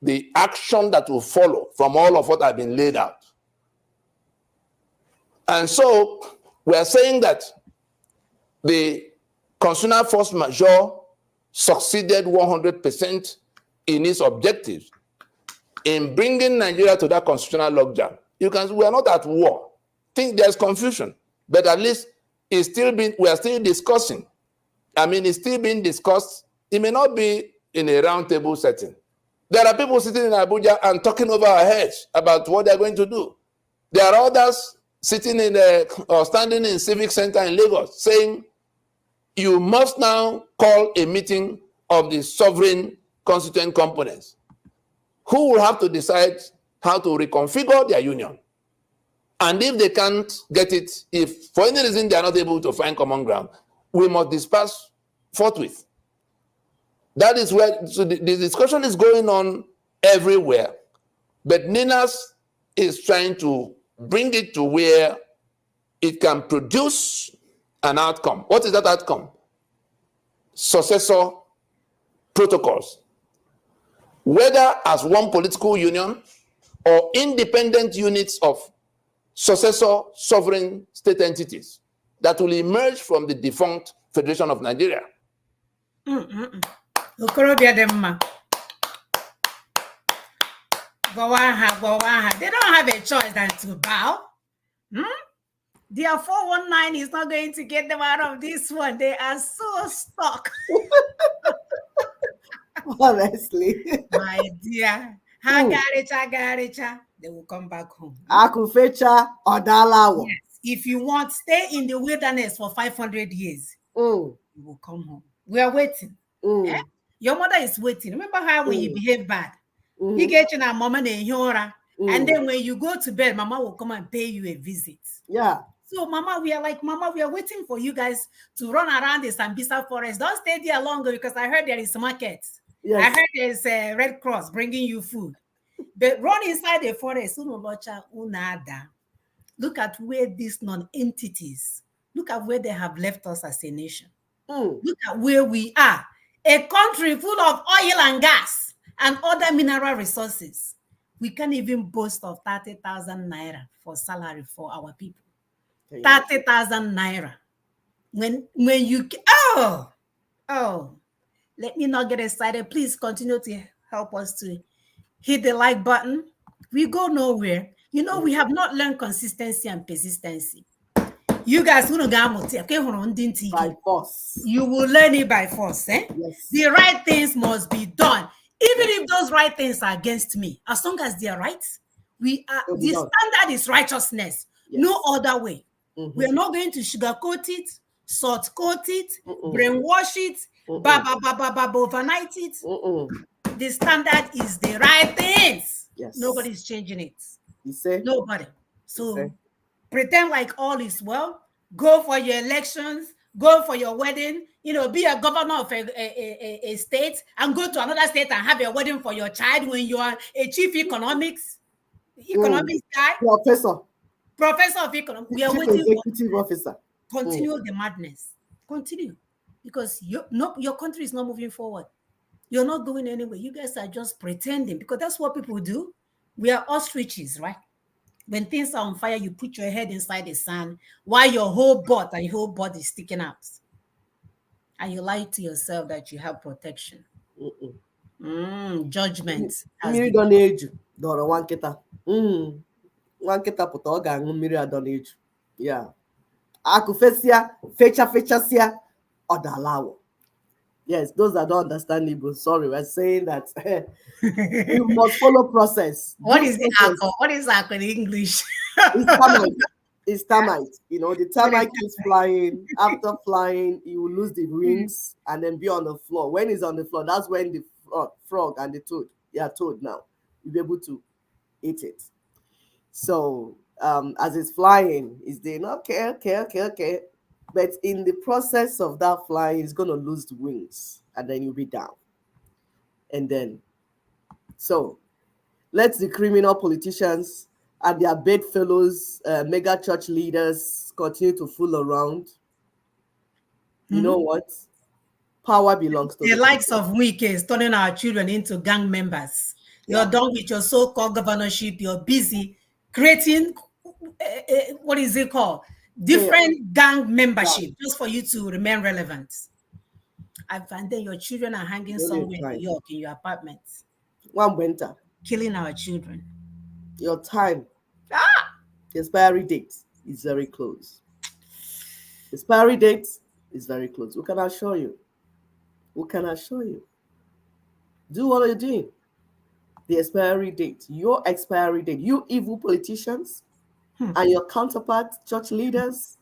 the action that will follow from all of what has been laid out. And so we are saying that the constitutional force majeure succeeded 100% in its objectives in bringing Nigeria to that constitutional logjam. We are not at war. I think there's confusion, but at least we are still discussing. It's still being discussed. It may not be in a round table setting. There are people sitting in Abuja and talking over our heads about what they're going to do. There are others sitting or standing in Civic Center in Lagos saying, you must now call a meeting of the sovereign constituent components, who will have to decide how to reconfigure their union. And if they can't get it, if for any reason they are not able to find common ground, we must disperse forthwith. That is where the discussion is going on everywhere. But NINAS is trying to bring it to where it can produce an outcome. What is that outcome? Successor protocols. Whether as one political union or independent units of successor sovereign state entities that will emerge from the defunct Federation of Nigeria. Okorobịa dị mma. They don't have a choice than to bow. Their 419 is not going to get them out of this one. They are so stuck. Honestly. My dear. Hagaricha. They will come back home. Akufecha Odalawo. Yes. If you want, stay in the wilderness for 500 years. You will come home. We are waiting. Yeah? Your mother is waiting. Remember how when you behave bad, you get in a moment and then when you go to bed, Mama will come and pay you a visit. Yeah. So Mama, we are waiting for you guys to run around the Sambisa forest. Don't stay there longer because I heard there is market. Yes. I heard there's a Red Cross bringing you food. But run inside the forest. Look at where these non-entities, look at where they have left us as a nation. Look at where we are. A country full of oil and gas and other mineral resources. We can't even boast of 30,000 naira for salary for our people. 30,000 naira. When you, let me not get excited. Please continue to help us to hit the like button. We go nowhere. We have not learned consistency and persistency. You guys by force. You will learn it by force. Yes. The right things must be done. Even if those right things are against me, as long as they are right, the standard is righteousness. Yes. No other way. We are not going to sugarcoat it, salt coat it, brainwash it, overnight it. The standard is the right things. Yes. Nobody's changing it. You say? Nobody. So pretend like all is well. Go for your elections. Go for your wedding. Be a governor of a state and go to another state and have a wedding for your child when you are a chief economics guy. Professor of economics. We are waiting executive officer. Continue the madness. Continue. Because your country is not moving forward. You're not going anywhere. You guys are just pretending, because that's what people do. We are ostriches, right? When things are on fire, you put your head inside the sand while your whole butt and your whole body is sticking out. And you lie to yourself that you have protection. Judgment has mmiri been. dọ na-eju dọrọ nwa nkịta. Nwa nkịta pụta ọ ga-aṅụ mmiri adọ na-eju. Yeah. Akụfesịa, fechasịa, ọ dala awọ. Yes, those that don't understand Igbo, sorry, we're saying that you must follow process. What is the alcohol? What is alcohol in English? It's termite. It's termite. You know, the termite keeps flying. After flying, you will lose the wings and then be on the floor. When it's on the floor, that's when the frog and the toad, toad now, you'll be able to eat it. So as it's flying, it's doing okay. But in the process of that flying, it's going to lose the wings and then you'll be down. And then, so let the criminal politicians and their bedfellows, mega church leaders continue to fool around. You know what? Power belongs to the likes of Wike is turning our children into gang members. You're done with your so-called governorship. You're busy creating, what is it called? Different gang membership, just for you to remain relevant. And then your children are hanging somewhere in New York in your apartment. One winter. Killing our children. Your time. The expiry date is very close. The expiry date is very close. We can assure you. We can assure you. Do what you're doing. The expiry date, your expiry date, you evil politicians and your counterpart church leaders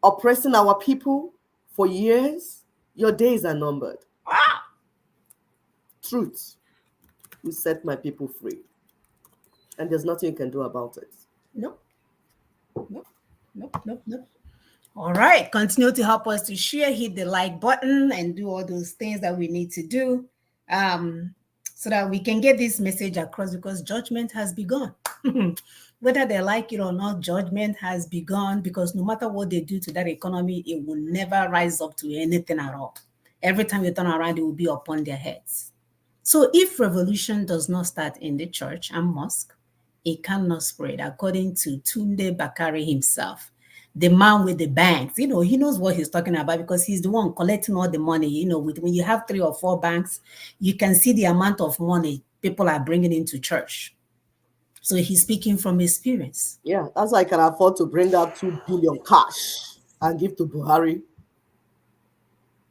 oppressing our people for years, your days are numbered. Truth will set my people free. And there's nothing you can do about it. Nope. All right. Continue to help us to share, hit the like button, and do all those things that we need to do so that we can get this message across, because judgment has begun. Whether they like it or not, judgment has begun, because no matter what they do to that economy, it will never rise up to anything at all. Every time you turn around, it will be upon their heads. So if revolution does not start in the church and mosque, it cannot spread, according to Tunde Bakari himself, the man with the banks. He knows what he's talking about, because he's the one collecting all the money. When you have 3 or 4 banks, you can see the amount of money people are bringing into church. So he's speaking from experience. Yeah, that's why I can afford to bring out 2 billion cash and give to Buhari.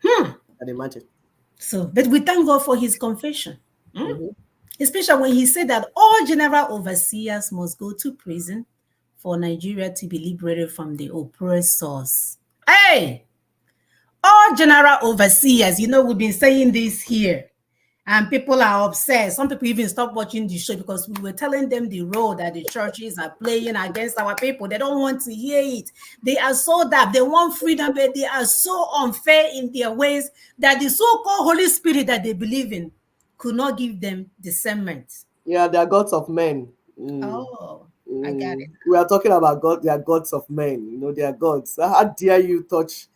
Can imagine. So, but we thank God for his confession. Especially when he said that all general overseers must go to prison for Nigeria to be liberated from the oppressors. Hey! All general overseers, we've been saying this here. And people are upset. Some people even stopped watching the show because we were telling them the role that the churches are playing against our people. They don't want to hear it. They are so that they want freedom, but they are so unfair in their ways that the so-called Holy Spirit that they believe in could not give them discernment. Yeah, they are gods of men. I got it. We are talking about God. They are gods of men. They are gods. How dare you touch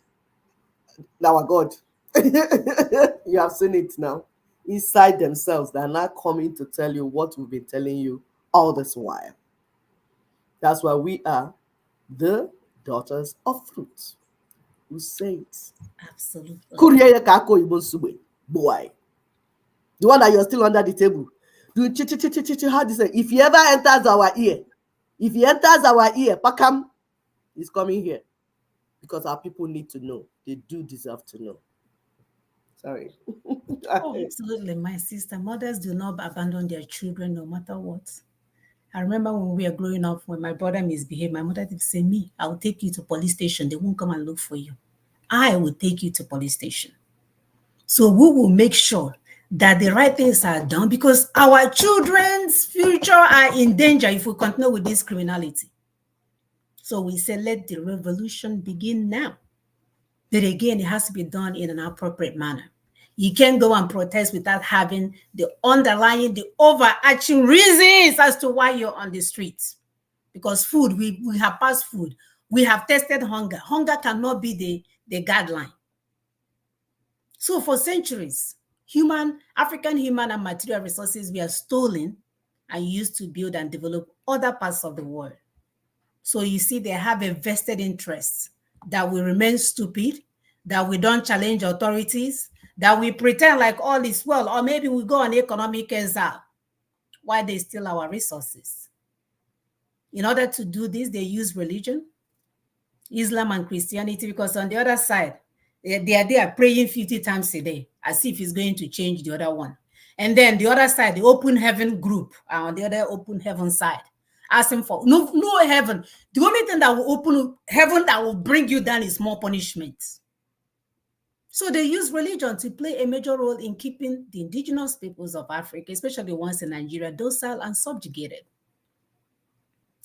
our God? You have seen it now. Inside themselves, they're not coming to tell you what we've been telling you all this while. That's why we are the daughters of fruit. Who say it? Absolutely. Boy. The one that you're still under the table. How do you say? If he ever enters our ear, Pakam is coming here. Because our people need to know. They do deserve to know. Sorry. Absolutely, my sister. Mothers do not abandon their children no matter what. I remember when we were growing up, when my brother misbehaved, my mother did say, "Me, I will take you to police station. They won't come and look for you. I will take you to police station." So we will make sure that the right things are done, because our children's future are in danger if we continue with this criminality. So we say, let the revolution begin now. But again, it has to be done in an appropriate manner. You can't go and protest without having the underlying, the overarching reasons as to why you're on the streets. Because food, we have passed food. We have tested hunger. Hunger cannot be the guideline. So for centuries, African human and material resources were stolen and used to build and develop other parts of the world. So you see, they have a vested interest that we remain stupid, that we don't challenge authorities, that we pretend like all is well, or maybe we go on economic exile while they steal our resources. In order to do this, they use religion, Islam and Christianity, because on the other side, they are there praying 50 times a day, as if it's going to change the other one. And then the other side, the open heaven group, on the other open heaven side, asking for no heaven. The only thing that will open heaven that will bring you down is more punishment. So they use religion to play a major role in keeping the indigenous peoples of Africa, especially the ones in Nigeria, docile and subjugated,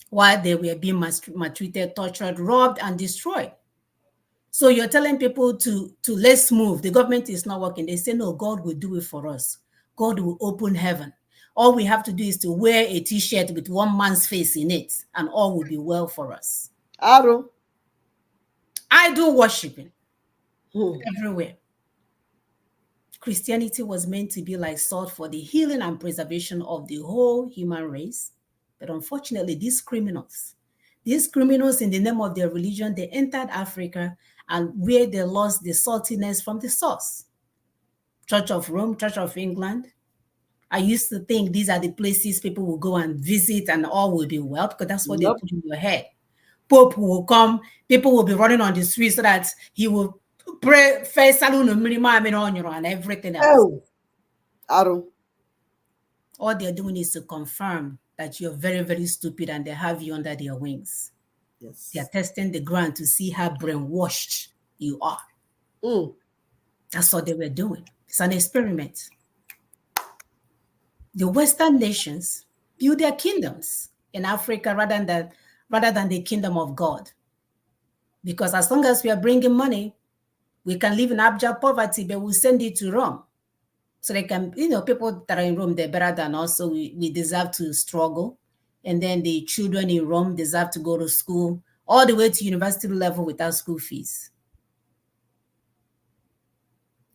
while they were being maltreated, tortured, robbed, and destroyed. So you're telling people to let's move. The government is not working. They say, no, God will do it for us. God will open heaven. All we have to do is to wear a t-shirt with one man's face in it, and all will be well for us. Idol worshiping everywhere. Christianity was meant to be like salt for the healing and preservation of the whole human race. But unfortunately, these criminals in the name of their religion, they entered Africa and where they lost the saltiness from the source. Church of Rome, Church of England. I used to think these are the places people will go and visit and all will be well, because that's what they put in your head. Pope will come, people will be running on the street so that he will pray first and everything else. All they're doing is to confirm that you're very, very stupid and they have you under their wings. Yes. They're testing the ground to see how brainwashed you are. That's what they were doing. It's an experiment. The Western nations build their kingdoms in Africa rather than the kingdom of God. Because as long as we are bringing money, we can live in abject poverty, but we'll send it to Rome. So they can, people that are in Rome, they're better than us, so we deserve to struggle. And then the children in Rome deserve to go to school all the way to university level without school fees.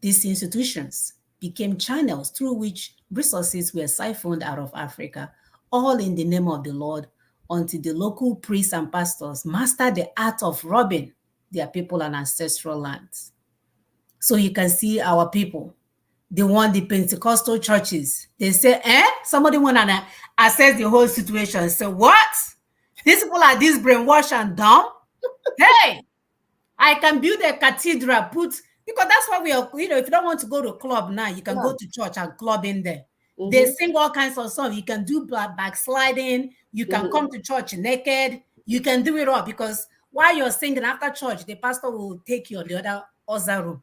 These institutions became channels through which resources were siphoned out of Africa, all in the name of the Lord, until the local priests and pastors mastered the art of robbing their people and ancestral lands. So you can see our people, they want the Pentecostal churches. They say, somebody want to assess the whole situation. So what? These people are this brainwashed and dumb? Hey, I can build a cathedral, because that's why we are, if you don't want to go to a club now, you can go to church and club in there. They sing all kinds of songs. You can do backsliding. You can come to church naked. You can do it all, because while you're singing after church, the pastor will take you on the other room.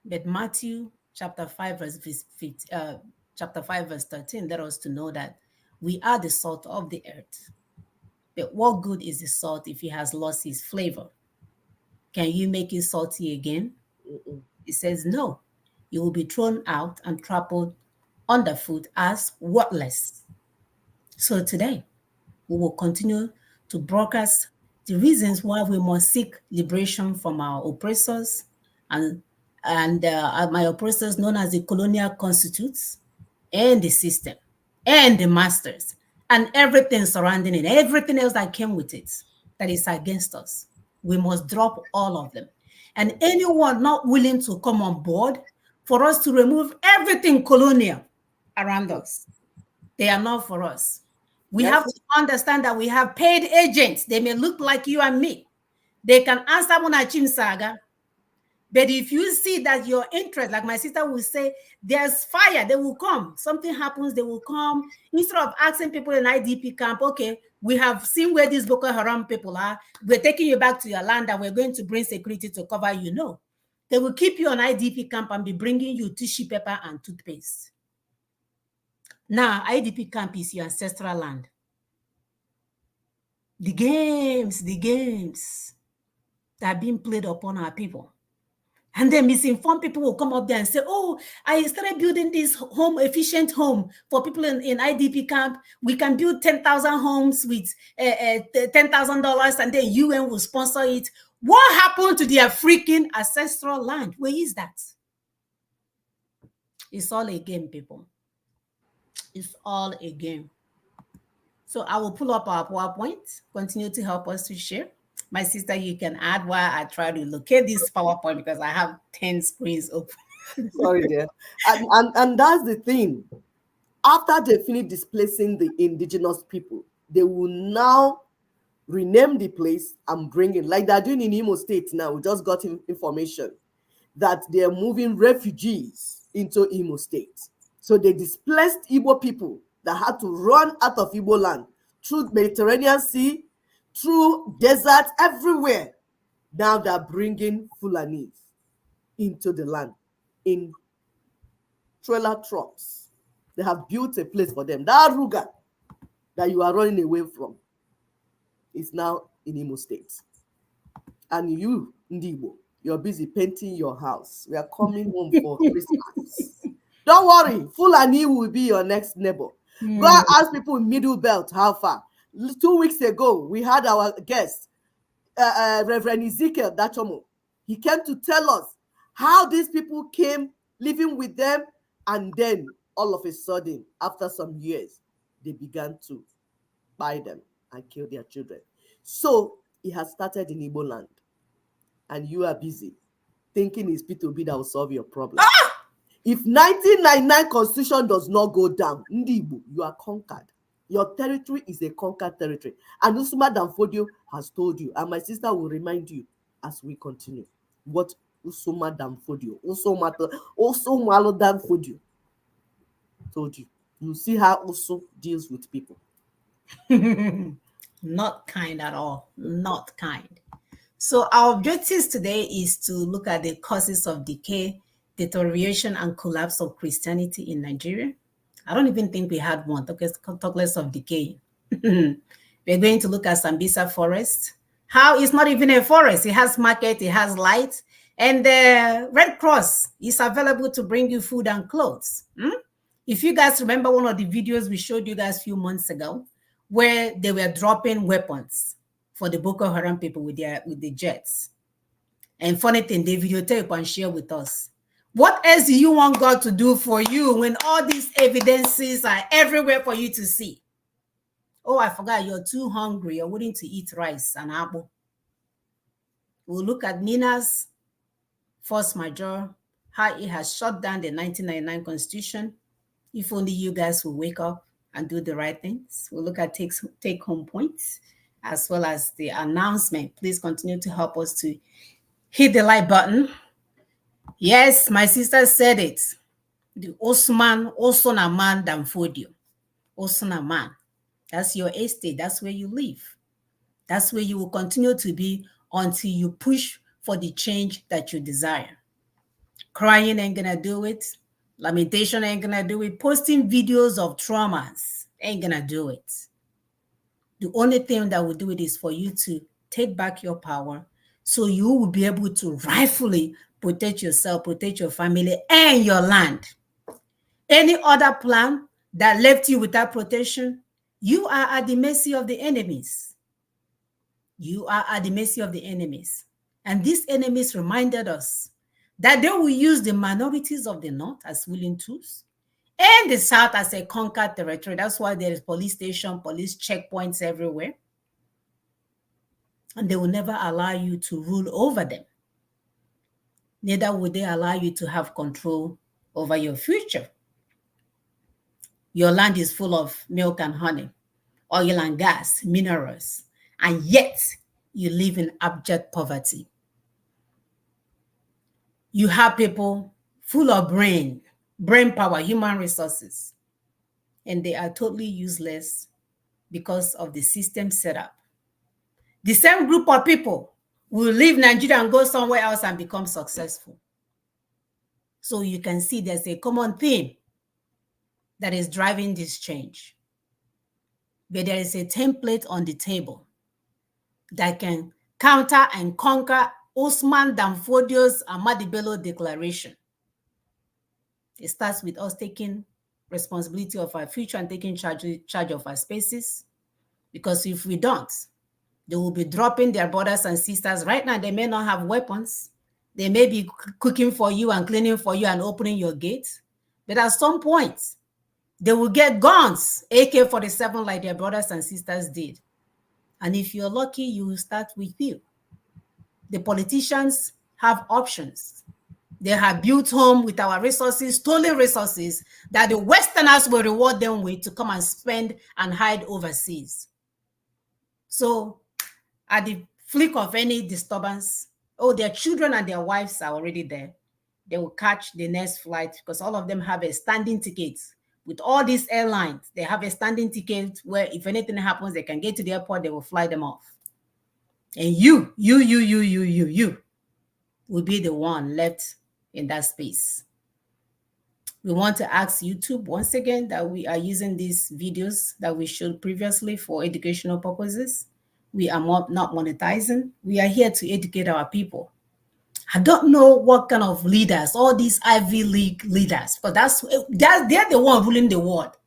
But Matthew chapter 5 verse 13 let us to know that we are the salt of the earth. But what good is the salt if it has lost its flavor? Can you make it salty again? It says no. You will be thrown out and trampled underfoot as worthless. So today, we will continue to broadcast the reasons why we must seek liberation from our oppressors and my oppressors known as the colonial constitutes and the system and the masters and everything surrounding it, everything else that came with it that is against us. We must drop all of them. And anyone not willing to come on board for us to remove everything colonial around us, they are not for us. We have to understand that we have paid agents. They may look like you and me. They can answer Munachim Saga. But if you see that your interest, like my sister will say, there's fire, they will come. Something happens, they will come. Instead of asking people in IDP camp, okay, we have seen where these Boko Haram people are. We're taking you back to your land and we're going to bring security to cover you. No. They will keep you on IDP camp and be bringing you tissue paper and toothpaste. Now, IDP camp is your ancestral land. The games that are being played upon our people And then misinformed people will come up there and say, oh, I started building this home, efficient home for people in IDP camp. We can build 10,000 homes with $10,000 and then UN will sponsor it. What happened to their freaking ancestral land? Where is that? It's all a game, people. It's all a game. So I will pull up our PowerPoint, continue to help us to share. My sister, you can add while I try to locate this PowerPoint because I have 10 screens open. Sorry, dear. And that's the thing. After they finish displacing the indigenous people, they will now rename the place and bring it, like they're doing in Imo State now. We just got information that they're moving refugees into Imo State. So they displaced Igbo people that had to run out of Igbo land through Mediterranean Sea, through desert, everywhere. Now they're bringing Fulanis into the land in trailer trucks. They have built a place for them. That Ruga that you are running away from is now in Imo State. And you, Ndibo, you're busy painting your house. We are coming home for Christmas. Don't worry, Fulani will be your next neighbor. Go and ask people in Middle Belt how far. 2 weeks ago, we had our guest, Reverend Ezekiel Dachomo. He came to tell us how these people came living with them, and then all of a sudden, after some years, they began to buy them and kill their children. So it has started in Igbo land, and you are busy thinking it's P2B that will solve your problem. If 1999 constitution does not go down, Ndibo, you are conquered. Your territory is a conquered territory. And Usuma Danfodio has told you, and my sister will remind you as we continue, what Usuma Danfodio, Usuma Danfodio told you. You see how Uso deals with people. Not kind at all. Not kind. So our objectives today is to look at the causes of decay, deterioration, and collapse of Christianity in Nigeria. I don't even think we had one, talk less of decay. We're going to look at Sambisa Forest. How it's not even a forest. It has market, it has light, and the Red Cross is available to bring you food and clothes. If you guys remember one of the videos we showed you guys a few months ago, where they were dropping weapons for the Boko Haram people with the jets. And funny thing, they videotape and share with us. What else do you want God to do for you when all these evidences are everywhere for you to see? Oh, I forgot, you're too hungry. You're willing to eat rice and apple. We'll look at Nina's force majeure, how it has shut down the 1999 Constitution. If only you guys will wake up and do the right things. We'll look at take-home points as well as the announcement. Please continue to help us to hit the like button. Yes, my sister said it. The Osman, Osonaman Danfodio. Osonaman. That's your estate. That's where you live. That's where you will continue to be until you push for the change that you desire. Crying ain't gonna do it. Lamentation ain't gonna do it. Posting videos of traumas ain't gonna do it. The only thing that will do it is for you to take back your power so you will be able to rightfully protect yourself, protect your family, and your land. Any other plan that left you without protection, you are at the mercy of the enemies. You are at the mercy of the enemies. And these enemies reminded us that they will use the minorities of the north as willing tools and the south as a conquered territory. That's why there is police station, police checkpoints everywhere. And they will never allow you to rule over them. Neither will they allow you to have control over your future. Your land is full of milk and honey, oil and gas, minerals, and yet you live in abject poverty. You have people full of brain power, human resources, and they are totally useless because of the system setup. The same group of people will leave Nigeria and go somewhere else and become successful. So you can see there's a common theme that is driving this change. But there is a template on the table that can counter and conquer Osman Danfodio's Ahmadi Bello Declaration. It starts with us taking responsibility of our future and taking charge of our spaces. Because if we don't, they will be dropping their brothers and sisters. Right now, they may not have weapons. They may be cooking for you and cleaning for you and opening your gates. But at some point, they will get guns, AK-47, like their brothers and sisters did. And if you're lucky, you will start with you. The politicians have options. They have built home with our resources, stolen resources, that the Westerners will reward them with to come and spend and hide overseas. So at the flick of any disturbance, their children and their wives are already there. They will catch the next flight because all of them have a standing ticket. With all these airlines, they have a standing ticket where if anything happens, they can get to the airport, they will fly them off. And you will be the one left in that space. We want to ask YouTube once again that we are using these videos that we showed previously for educational purposes. We are not monetizing. We are here to educate our people. I don't know what kind of leaders, all these Ivy League leaders, but they're the one ruling the world.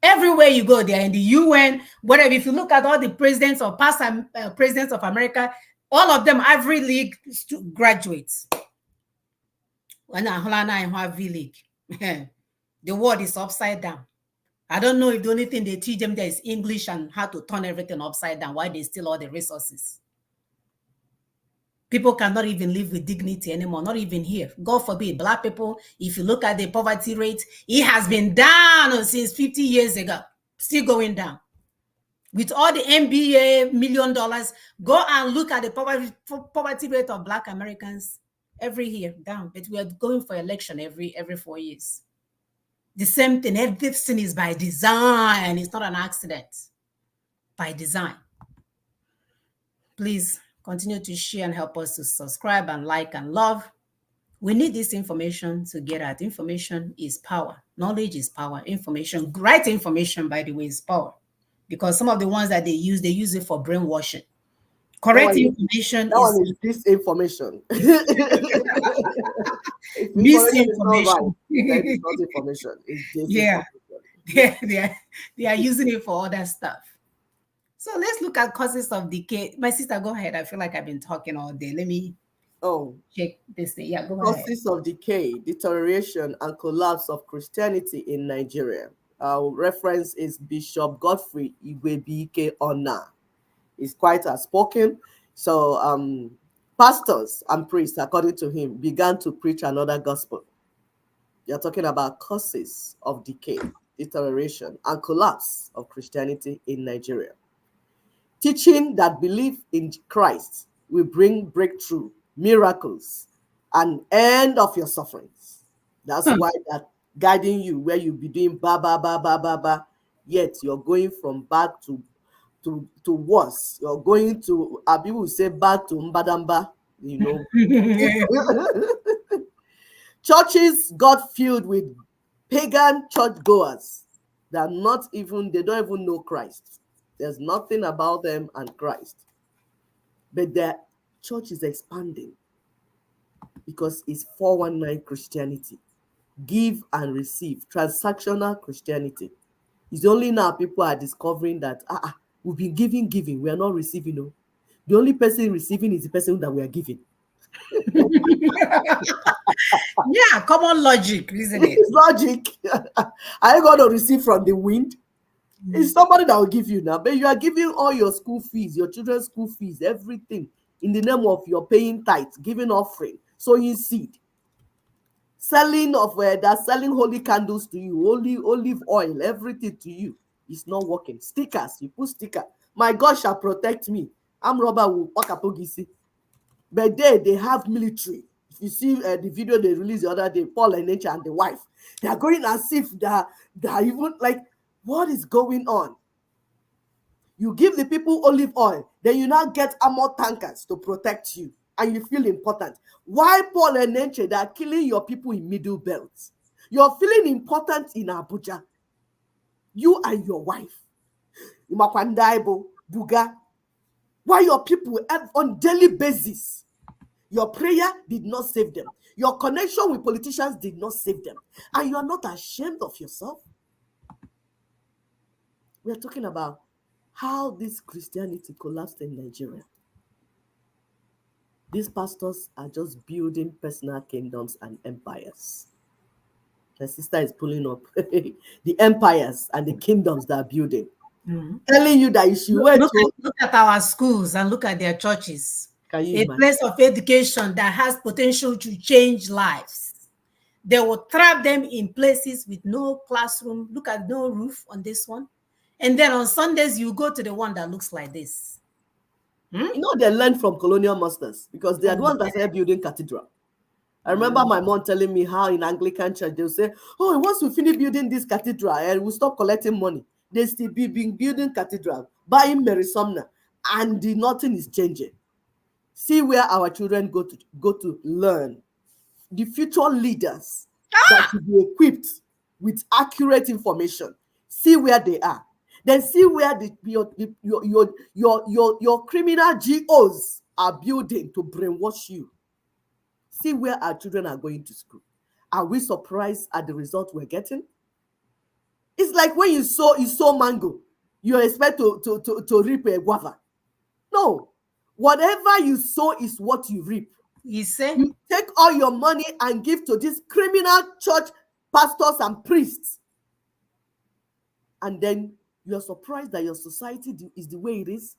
Everywhere you go, they're in the UN, whatever. If you look at all the presidents or past presidents of America, all of them Ivy League graduates. Ivy League. The world is upside down. I don't know if the only thing they teach them there is English and how to turn everything upside down, why they steal all the resources. People cannot even live with dignity anymore, not even here. God forbid, Black people, if you look at the poverty rate, it has been down since 50 years ago, still going down. With all the MBA $1 million, go and look at the poverty rate of Black Americans every year, down. But we are going for election every 4 years. The same thing, everything is by design. It's not an accident. By design. Please continue to share and help us to subscribe and like and love. We need this information to get out. Information is power. Knowledge is power. Information, right information, by the way, is power. Because some of the ones that they use it for brainwashing. Correct information is disinformation. Misinformation. It's not information. It's disinformation. Yeah. They are using it for other stuff. So let's look at causes of decay. My sister, go ahead. I feel like I've been talking all day. Let me check this thing. Yeah, go ahead. Causes of decay, deterioration, and collapse of Christianity in Nigeria. Our reference is Bishop Godfrey Igwebike Ona. He's quite outspoken. So pastors and priests, according to him, began to preach another gospel. You're talking about causes of decay, deterioration, and collapse of Christianity in Nigeria. Teaching that belief in Christ will bring breakthrough, miracles, and end of your sufferings. That's why they're guiding you where you'll be doing ba, yet you're going from bad to worse. You're going to, people will say bad to mbadamba, you know. Churches got filled with pagan churchgoers that they don't even know Christ. There's nothing about them and Christ. But their church is expanding because it's 419 Christianity. Give and receive, transactional Christianity. It's only now people are discovering that we've been giving, we are not receiving. No. The only person receiving is the person that we are giving. Yeah, common logic, isn't it? It's logic. Are you going to receive from the wind? It's somebody that will give you now, but you are giving all your school fees, your children's school fees, everything in the name of your paying tithes, giving offering, sowing seed, selling holy candles to you, olive oil, everything to you. It's not working. Stickers, you put sticker. My God shall protect me. I'm robber will pakapogisi. But they have military. If you see the video they released the other day, Paul and Nature and the wife, they are going as if they're even like, what is going on? You give the people olive oil, then you now get armor tankers to protect you, and you feel important. Why Paul and Nature, they are killing your people in Middle Belt? You're feeling important in Abuja. You and your wife. Imakwandaibo, Buga. Why your people on daily basis? Your prayer did not save them. Your connection with politicians did not save them. And you are not ashamed of yourself. We are talking about how this Christianity collapsed in Nigeria. These pastors are just building personal kingdoms and empires. My sister is pulling up the empires and the kingdoms that are building. Telling you that you should wait. Look at our schools and look at their churches. Can you imagine? Place of education that has potential to change lives. They will trap them in places with no classroom. Look at no roof on this one. And then on Sundays, you go to the one that looks like this. You know, they learned from colonial masters because they are the ones that started building cathedral. I remember my mom telling me how in Anglican church, they'll say, oh, once we finish building this cathedral and we stop collecting money, they still be building cathedral, buying Mary Sumner, and nothing is changing. See where our children go to learn. The future leaders that should be equipped with accurate information. See where they are. Then see where your criminal GOs are building to brainwash you. See where our children are going to school. Are we surprised at the result we're getting? It's like when you sow mango, you expect to reap a guava. No, whatever you sow is what you reap. You say you take all your money and give to these criminal church pastors and priests, and then you're surprised that your society is the way it is.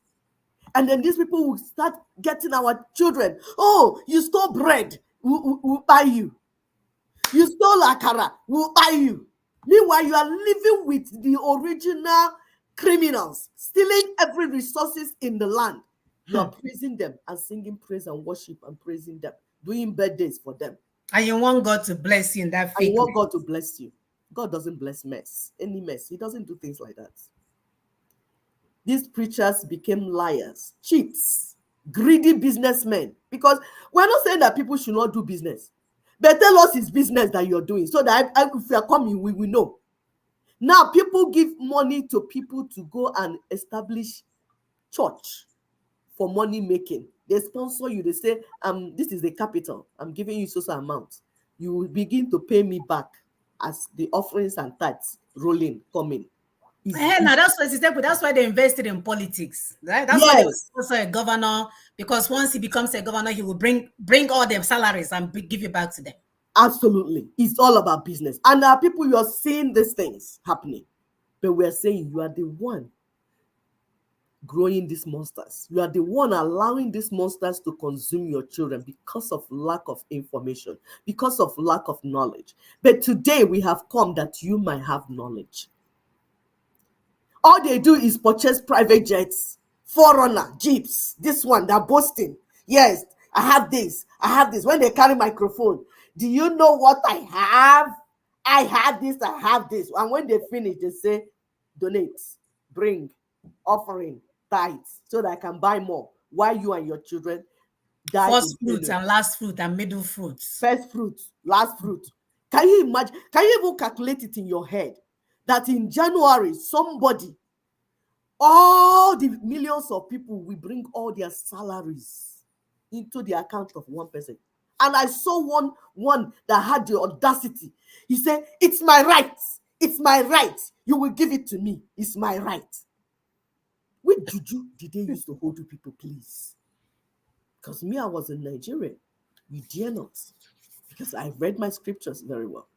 And then these people will start getting our children. Oh, you stole bread, we'll buy you. You stole akara, we'll buy you. Meanwhile, you are living with the original criminals, stealing every resources in the land. You are praising them and singing praise and worship and praising them, doing birthdays for them. And you want God to bless you in that fake. And you want God to bless you. God doesn't bless mess, any mess. He doesn't do things like that. These preachers became liars, cheats, greedy businessmen. Because we're not saying that people should not do business. But tell us it's business that you're doing so that if we are coming, we will know. Now, people give money to people to go and establish church for money making. They sponsor you. They say, this is the capital. I'm giving you so amount. You will begin to pay me back as the offerings and tithes rolling, coming. Now that's why they invested in politics, right? That's why they also a governor, because once he becomes a governor, he will bring all their salaries and give it back to them. Absolutely. It's all about business. And there are people, you are seeing these things happening. But we're saying you are the one growing these monsters. You are the one allowing these monsters to consume your children because of lack of information, because of lack of knowledge. But today we have come that you might have knowledge. All they do is purchase private jets, Forerunner, Jeeps, this one, they're boasting. Yes, I have this, I have this. When they carry microphone, do you know what I have? I have this, I have this. And when they finish, they say, donate, bring, offering, tithes, so that I can buy more. While you and your children die. First fruit and last fruit and middle fruits. First fruit, last fruit. Can you imagine? Can you even calculate it in your head? That in January, somebody, all the millions of people will bring all their salaries into the account of one person. And I saw one that had the audacity. He said, it's my right. It's my right. You will give it to me. It's my right. Which juju did they use to hold you people, please? Because me, I was in Nigeria. You dare not. Because I read my scriptures very well.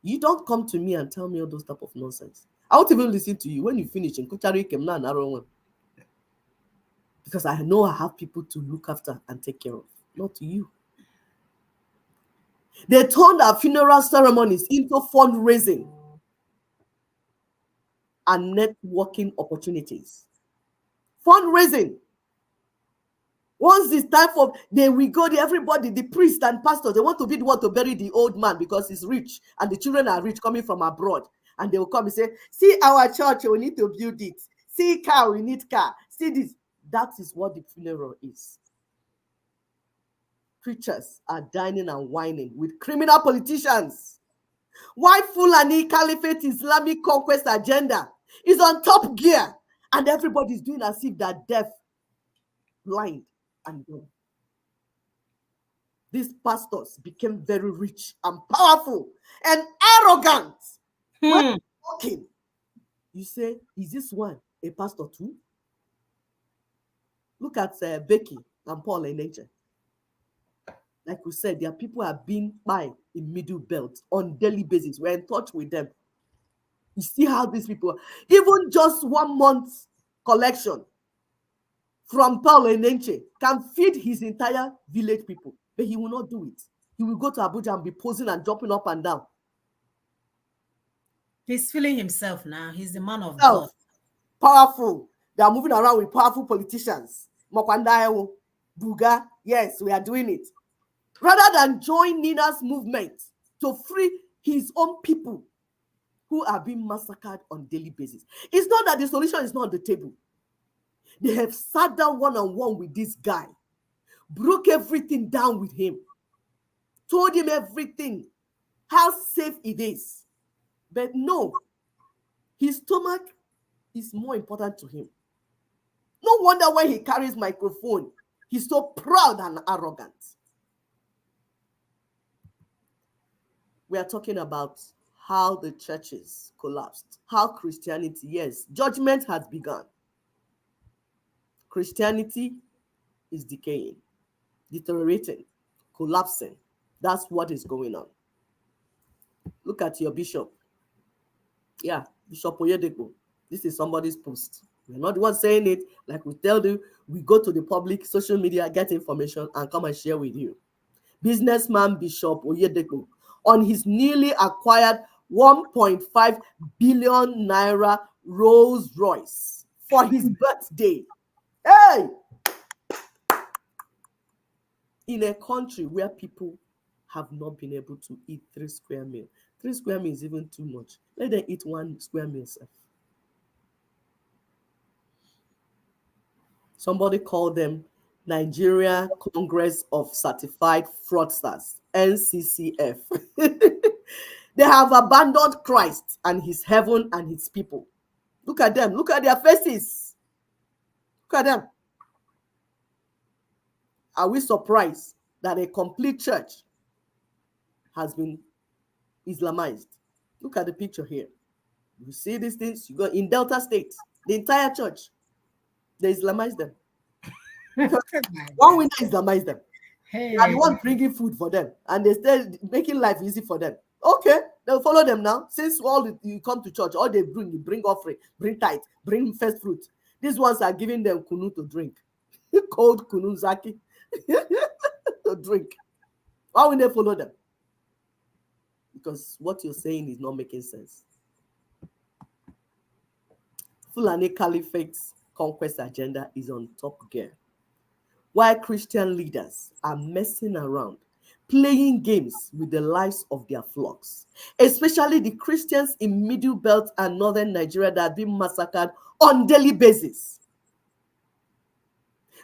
You don't come to me and tell me all those type of nonsense. I won't even listen to you when you finish in Kuchari Kemna and Aron. Because I know I have people to look after and take care of, not you. They turned our funeral ceremonies into fundraising and networking opportunities. Fundraising. Once it's time for, they will go there, everybody, the priest and pastor, they want to be the one to bury the old man because he's rich and the children are rich coming from abroad. And they will come and say, see our church, we need to build it. See car, we need car. See this. That is what the funeral is. Preachers are dining and whining with criminal politicians. White Fulani Caliphate Islamic conquest agenda is on top gear. And everybody's doing as if they're deaf, blind, and dumb. these pastors became very rich and powerful and arrogant. When talking, you say, is this one a pastor too? Look at Becky and Paul in nature. Like we said, their people are being by in middle belt on daily basis. We're in touch with them. You see how these people, even just 1 month collection from Paul Enenche can feed his entire village people, but he will not do it. He will go to Abuja and be posing and jumping up and down. He's feeling himself now. He's the man of God. Powerful. They are moving around with powerful politicians. Mokwanda, Buga, yes, we are doing it. Rather than join Nina's movement to free his own people who are being massacred on daily basis. It's not that the solution is not on the table. They have sat down one-on-one with this guy, broke everything down with him, told him everything, how safe it is. But no, his stomach is more important to him. No wonder when he carries microphone, he's so proud and arrogant. We are talking about how the churches collapsed, how Christianity, yes, judgment has begun. Christianity is decaying, deteriorating, collapsing. That's what is going on. Look at your bishop. Yeah, Bishop Oyedepo. This is somebody's post. We're not the one saying it. Like we tell you, we go to the public social media, get information, and come and share with you. Businessman Bishop Oyedepo on his newly acquired 1.5 billion naira Rolls Royce for his birthday. Hey! In a country where people have not been able to eat 3 square meals. 3 square meals is even too much. Let them eat 1 square meal. Somebody called them Nigeria Congress of Certified Fraudsters, NCCF. They have abandoned Christ and his heaven and his people. Look at them. Look at their faces. Look at them. Are we surprised that a complete church has been Islamized? Look at the picture here. You see these things? You go in Delta State, the entire church, they Islamize them. One winner Islamize them. Hey. And the one bringing food for them, and they still making life easy for them. Okay, they'll follow them now. Since you come to church, all they bring offering, bring tithe, bring first fruit. These ones are giving them kunu to drink, cold kunu zaki to drink. Why will they follow them? Because what you're saying is not making sense. Fulani Caliphate's conquest agenda is on top gear. While Christian leaders are messing around, playing games with the lives of their flocks, especially the Christians in Middle Belt and Northern Nigeria that are being massacred on daily basis.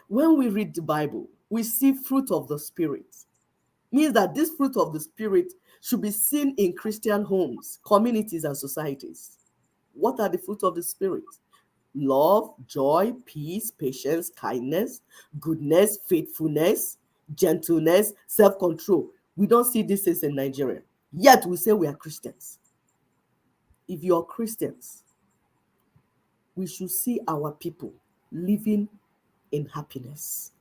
When we read the Bible, we see fruit of the Spirit. Means that this fruit of the Spirit should be seen in Christian homes, communities, and societies. What are the fruit of the Spirit? Love, joy, peace, patience, kindness, goodness, faithfulness, gentleness, self-control. We don't see these things in Nigeria. Yet we say we are Christians. If you're Christians, we should see our people living in happiness.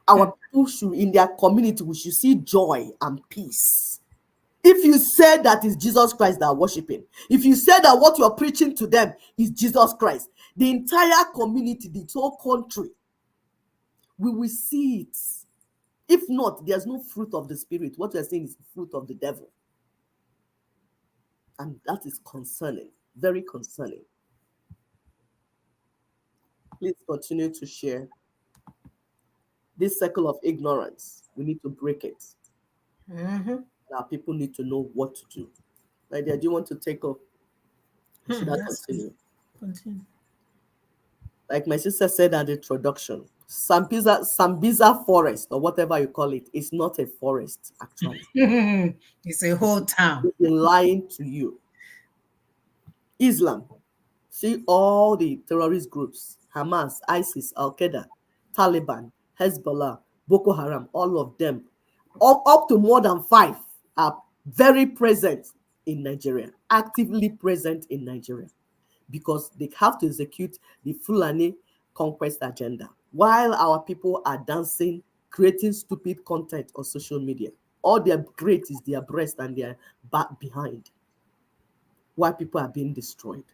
Our people should, in their community, we should see joy and peace. If you say that is Jesus Christ that are worshiping, if you say that what you're preaching to them is Jesus Christ, the entire community, the whole country, we will see it. If not, there's no fruit of the Spirit. What we're saying is the fruit of the devil. And that is concerning, very concerning. Please continue to share. This circle of ignorance, we need to break it. Our people need to know what to do. Lydia, do you want to take up? Should I continue? Continue. Like my sister said at the introduction, Sambiza Forest, or whatever you call it, is not a forest, actually. It's a whole town. It's been lying to you. Islam. See all the terrorist groups, Hamas, ISIS, Al-Qaeda, Taliban, Hezbollah, Boko Haram, all of them up to more than 5 are very present in Nigeria, actively present in Nigeria, because they have to execute the Fulani conquest agenda while our people are dancing, creating stupid content on social media. All their great is their breast and their back behind, while people are being destroyed.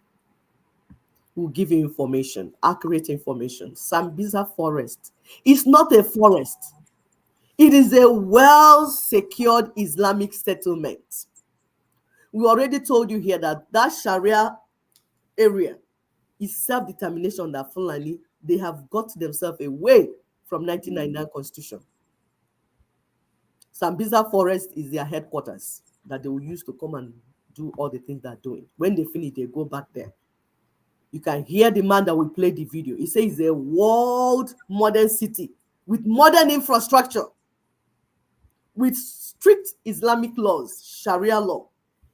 We'll give you information, accurate information. Sambisa Forest is not a forest. It is a well-secured Islamic settlement. We already told you here that that Sharia area is self-determination that Fulani, they have got themselves away from 1999 constitution. Sambisa Forest is their headquarters that they will use to come and do all the things they're doing. When they finish, they go back there. You can hear the man that will play the video. He says it's a world modern city with modern infrastructure, with strict Islamic laws, Sharia law.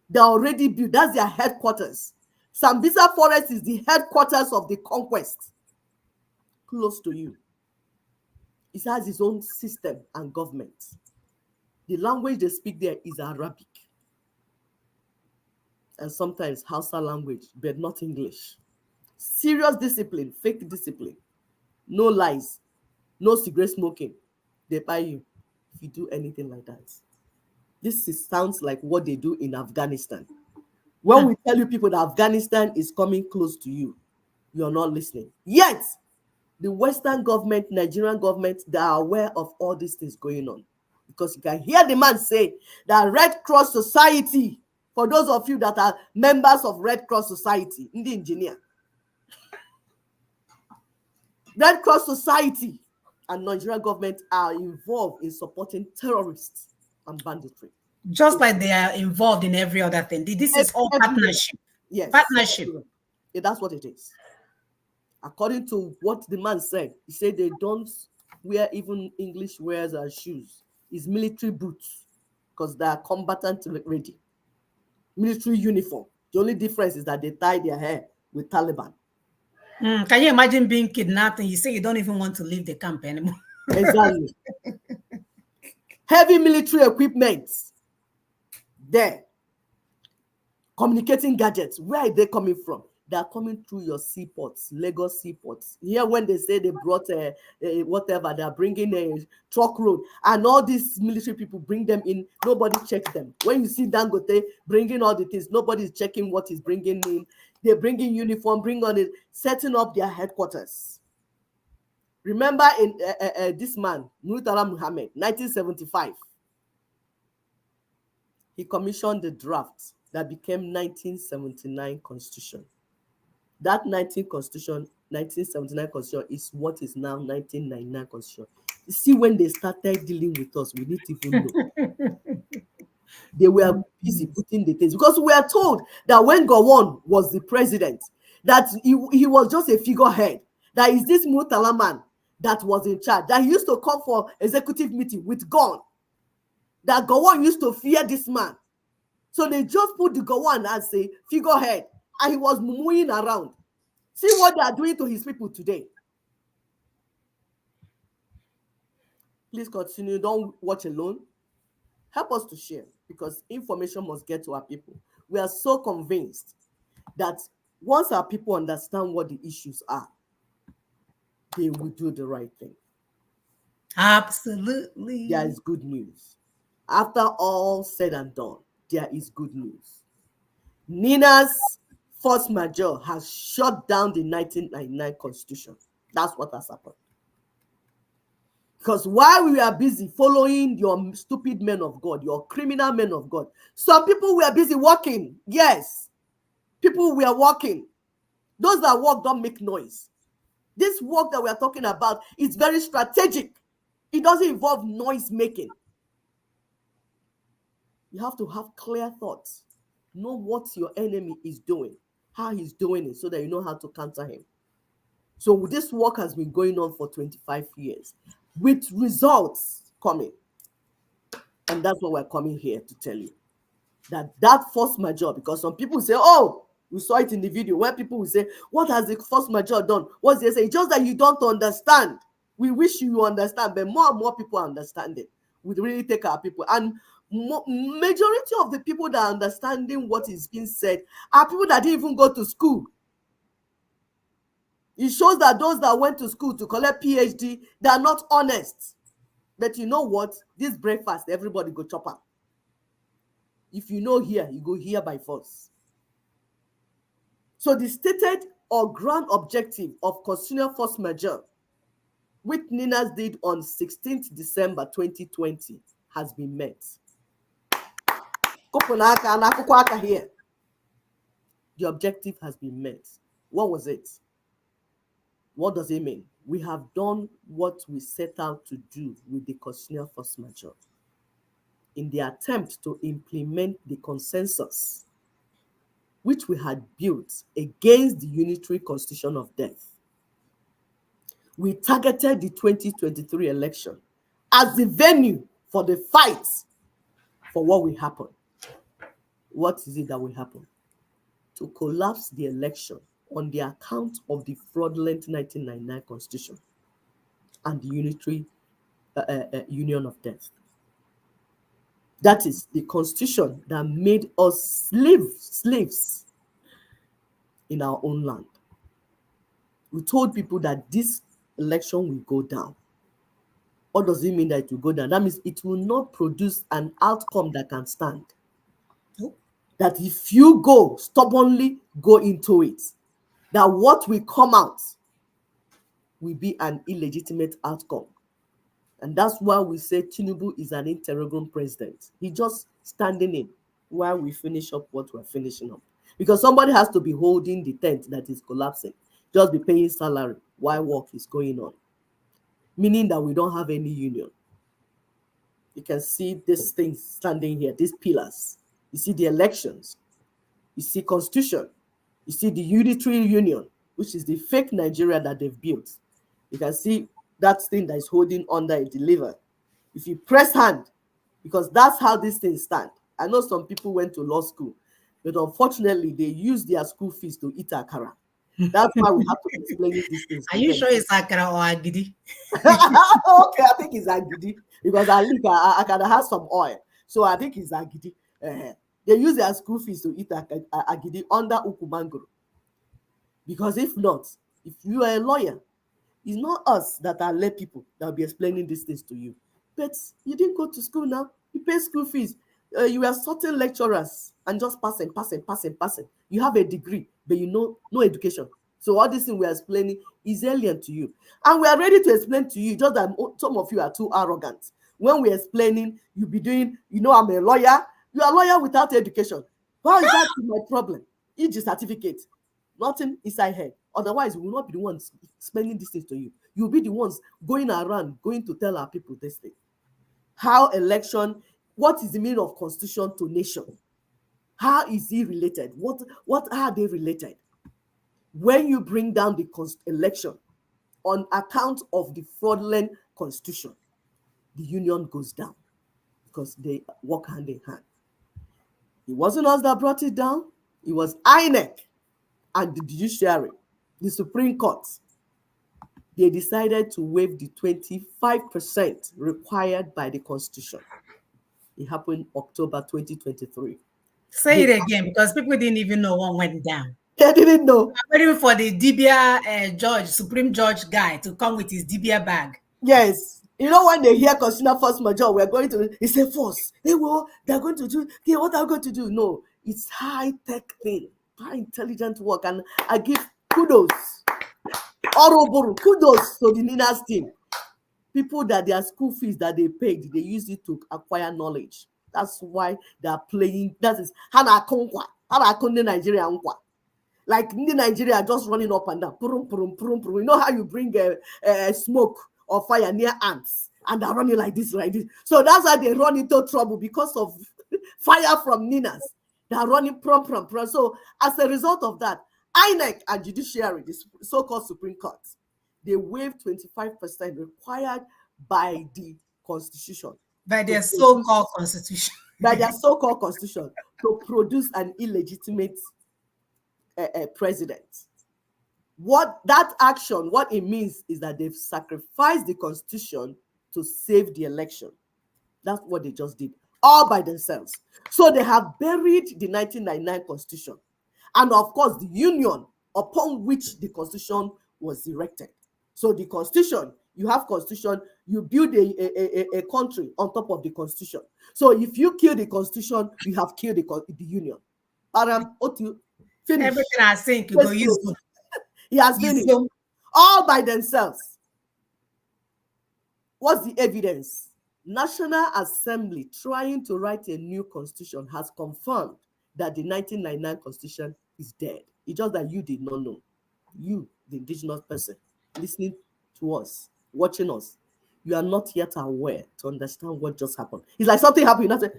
They're already built. That's their headquarters. Sambisa Forest is the headquarters of the conquest, close to you. It has its own system and government. The language they speak there is Arabic and sometimes Hausa language, but not English. Serious discipline, fake discipline, no lies, no cigarette smoking. They buy you if you do anything like that. Sounds like what they do in Afghanistan. When we tell you people that Afghanistan is coming close to you, you're not listening. Yet, the Western government, Nigerian government, they are aware of all these things going on. Because you can hear the man say that Red Cross Society, for those of you that are members of Red Cross Society, in the engineer, Red Cross Society and Nigerian government are involved in supporting terrorists and banditry. Just like they are involved in every other thing. This is all partnership. Yes. Partnership. Yeah, that's what it is. According to what the man said, he said they don't wear even English wears and shoes. It's military boots because they are combatant ready. Military uniform. The only difference is that they tie their hair with Taliban. Can you imagine being kidnapped and you say you don't even want to leave the camp anymore? Exactly. Heavy military equipment there. Communicating gadgets. Where are they coming from? They are coming through your seaports, Lagos seaports. Here, when they say they brought whatever, they are bringing a truck road, and all these military people bring them in. Nobody checks them. When you see Dangote bringing all the things, nobody is checking what he's bringing in. They're bringing uniform, bring on it, setting up their headquarters. Remember, in this man, Murtala Muhammad, 1975, he commissioned the draft that became 1979 Constitution. That 1979 Constitution is what is now 1999 Constitution. You see, when they started dealing with us, we didn't even know. They were busy putting the things, because we are told that when Gowon was the president, that he was just a figurehead. That is this Murtala man that was in charge. That he used to come for executive meeting with gun. That Gowon used to fear this man. So they just put the Gowon as a figurehead, and he was moving around. See what they are doing to his people today. Please continue. Don't watch alone. Help us to share, because information must get to our people. We are so convinced that once our people understand what the issues are, they will do the right thing. Absolutely. There is good news. After all said and done, there is good news. Nina's force majeure has shut down the 1999 Constitution. That's what has happened. Because while we are busy following your stupid men of God, your criminal men of God, some people were busy working. Yes, people were working. Those that work don't make noise. This work that we are talking about is very strategic. It doesn't involve noise making. You have to have clear thoughts. Know what your enemy is doing, how he's doing it, so that you know how to counter him. So this work has been going on for 25 years with results coming. And that's what we're coming here to tell you. That force majeure, because some people say, oh, we saw it in the video, where people will say, what has the force majeure done? What's they say? Just that you don't understand. We wish you understand, but more and more people understand it. would really take our people. And majority of the people that are understanding what is being said are people that didn't even go to school. It shows that those that went to school to collect PhD, they are not honest. But you know what? This breakfast, everybody go chop up. If you know here, you go here by force. So the stated or grand objective of constitutional force majeure, which Ninas did on 16th December 2020, has been met. Here. The objective has been met. What was it? What does it mean? We have done what we set out to do with the constitutional force majeure in the attempt to implement the consensus which we had built against the unitary constitution of death. We targeted the 2023 election as the venue for the fight for what will happen. What is it that will happen? To collapse the election on the account of the fraudulent 1999 constitution and the unitary union of death. That is the constitution that made us slaves in our own land. We told people that this election will go down. What does it mean that it will go down? That means it will not produce an outcome that can stand. That if you stubbornly go into it, that what will come out will be an illegitimate outcome. And that's why we say Tinubu is an interim president. He just standing in while we finish up what we're finishing up. Because somebody has to be holding the tent that is collapsing, just be paying salary while work is going on. Meaning that we don't have any union. You can see these things standing here, these pillars. You see the elections. You see constitution. You see the unitary union, which is the fake Nigeria that they've built. You can see that thing that is holding under a deliver. If you press hand, because that's how these things stand. I know some people went to law school, but unfortunately, they use their school fees to eat akara. That's why we have to explain these things. Are you sure it's akara or agidi? Okay, I think it's agidi because akara has some oil, so I think it's agidi. They use their school fees to eat agidi under ukumangoro. Because if not, if you are a lawyer, it's not us that are lay people that will be explaining these things to you. But you didn't go to school now. You pay school fees. You were sorting lecturers and just passing. You have a degree, but you know no education. So all this thing we are explaining is alien to you. And we are ready to explain to you, just that some of you are too arrogant. When we're explaining, you'll be doing, I'm a lawyer. You are a lawyer without education. How is that my problem? E.g. certificate. Nothing inside head. Otherwise, we will not be the ones explaining these things to you. You'll be the ones going around, going to tell our people this thing. How election, what is the meaning of constitution to nation? How is it related? What are they related? When you bring down the election on account of the fraudulent constitution, the union goes down because they work hand in hand. It wasn't us that brought it down. It was INEC and the judiciary, the Supreme Court. They decided to waive the 25% required by the Constitution. It happened October 2023. Say it again, because people didn't even know what went down. They didn't know. I'm waiting for the Dibia Supreme Judge guy to come with his Dibia bag. Yes. You know, when they hear constitutional force majeure, we're going to, it's a force. Hey, well, they're going to do, okay, what are we going to do? No, it's high-tech thing, high intelligent work. And I give kudos, kudos to the Nina's team. People that their school fees that they paid, they use it to acquire knowledge. That's why they're playing, that is, Hana Konde Nigeria. Like in Nigeria, just running up and down. You know how you bring smoke or fire near ants and they're running like this, like this. So that's why they run into trouble because of fire from Ninas. They're running prom. So as a result of that, INEC and judiciary, the so-called Supreme Court, they waived 25% required by the Constitution. By their so-called Constitution. By their so-called Constitution to produce an illegitimate president. What that action, what it means is that they've sacrificed the Constitution to save the election. That's what they just did, all by themselves. So they have buried the 1999 Constitution, and of course the union upon which the Constitution was erected. So the Constitution, you have Constitution, you build a country on top of the Constitution. So if you kill the Constitution, you have killed the union. Otu, finish. Everything I think you go use them. He has finished. All by themselves. What's the evidence? National Assembly trying to write a new constitution has confirmed that the 1999 Constitution is dead. It's just that you did not know. You, the indigenous person, listening to us, watching us, you are not yet aware to understand what just happened. It's like something happened. You not say,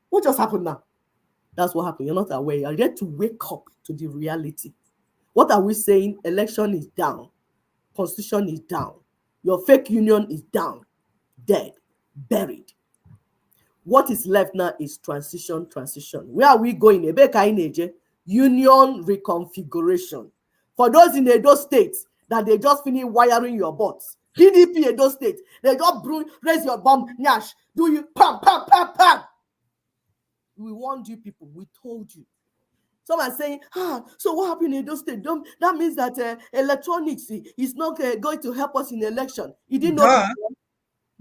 what just happened now? That's what happened. You're not aware. You're yet to wake up to the reality. What are we saying? Election is down. Constitution is down. Your fake union is down, dead, buried. What is left now is transition. Where are we going? Union reconfiguration. For those in Edo State that they just finished wiring your butts. PDP Edo State, they just raise your bomb, Nyash, do you pam, pam, pam, pam. We warned you people, we told you. Someone saying, so what happened in those states? That means that electronics is not going to help us in the election. You didn't know.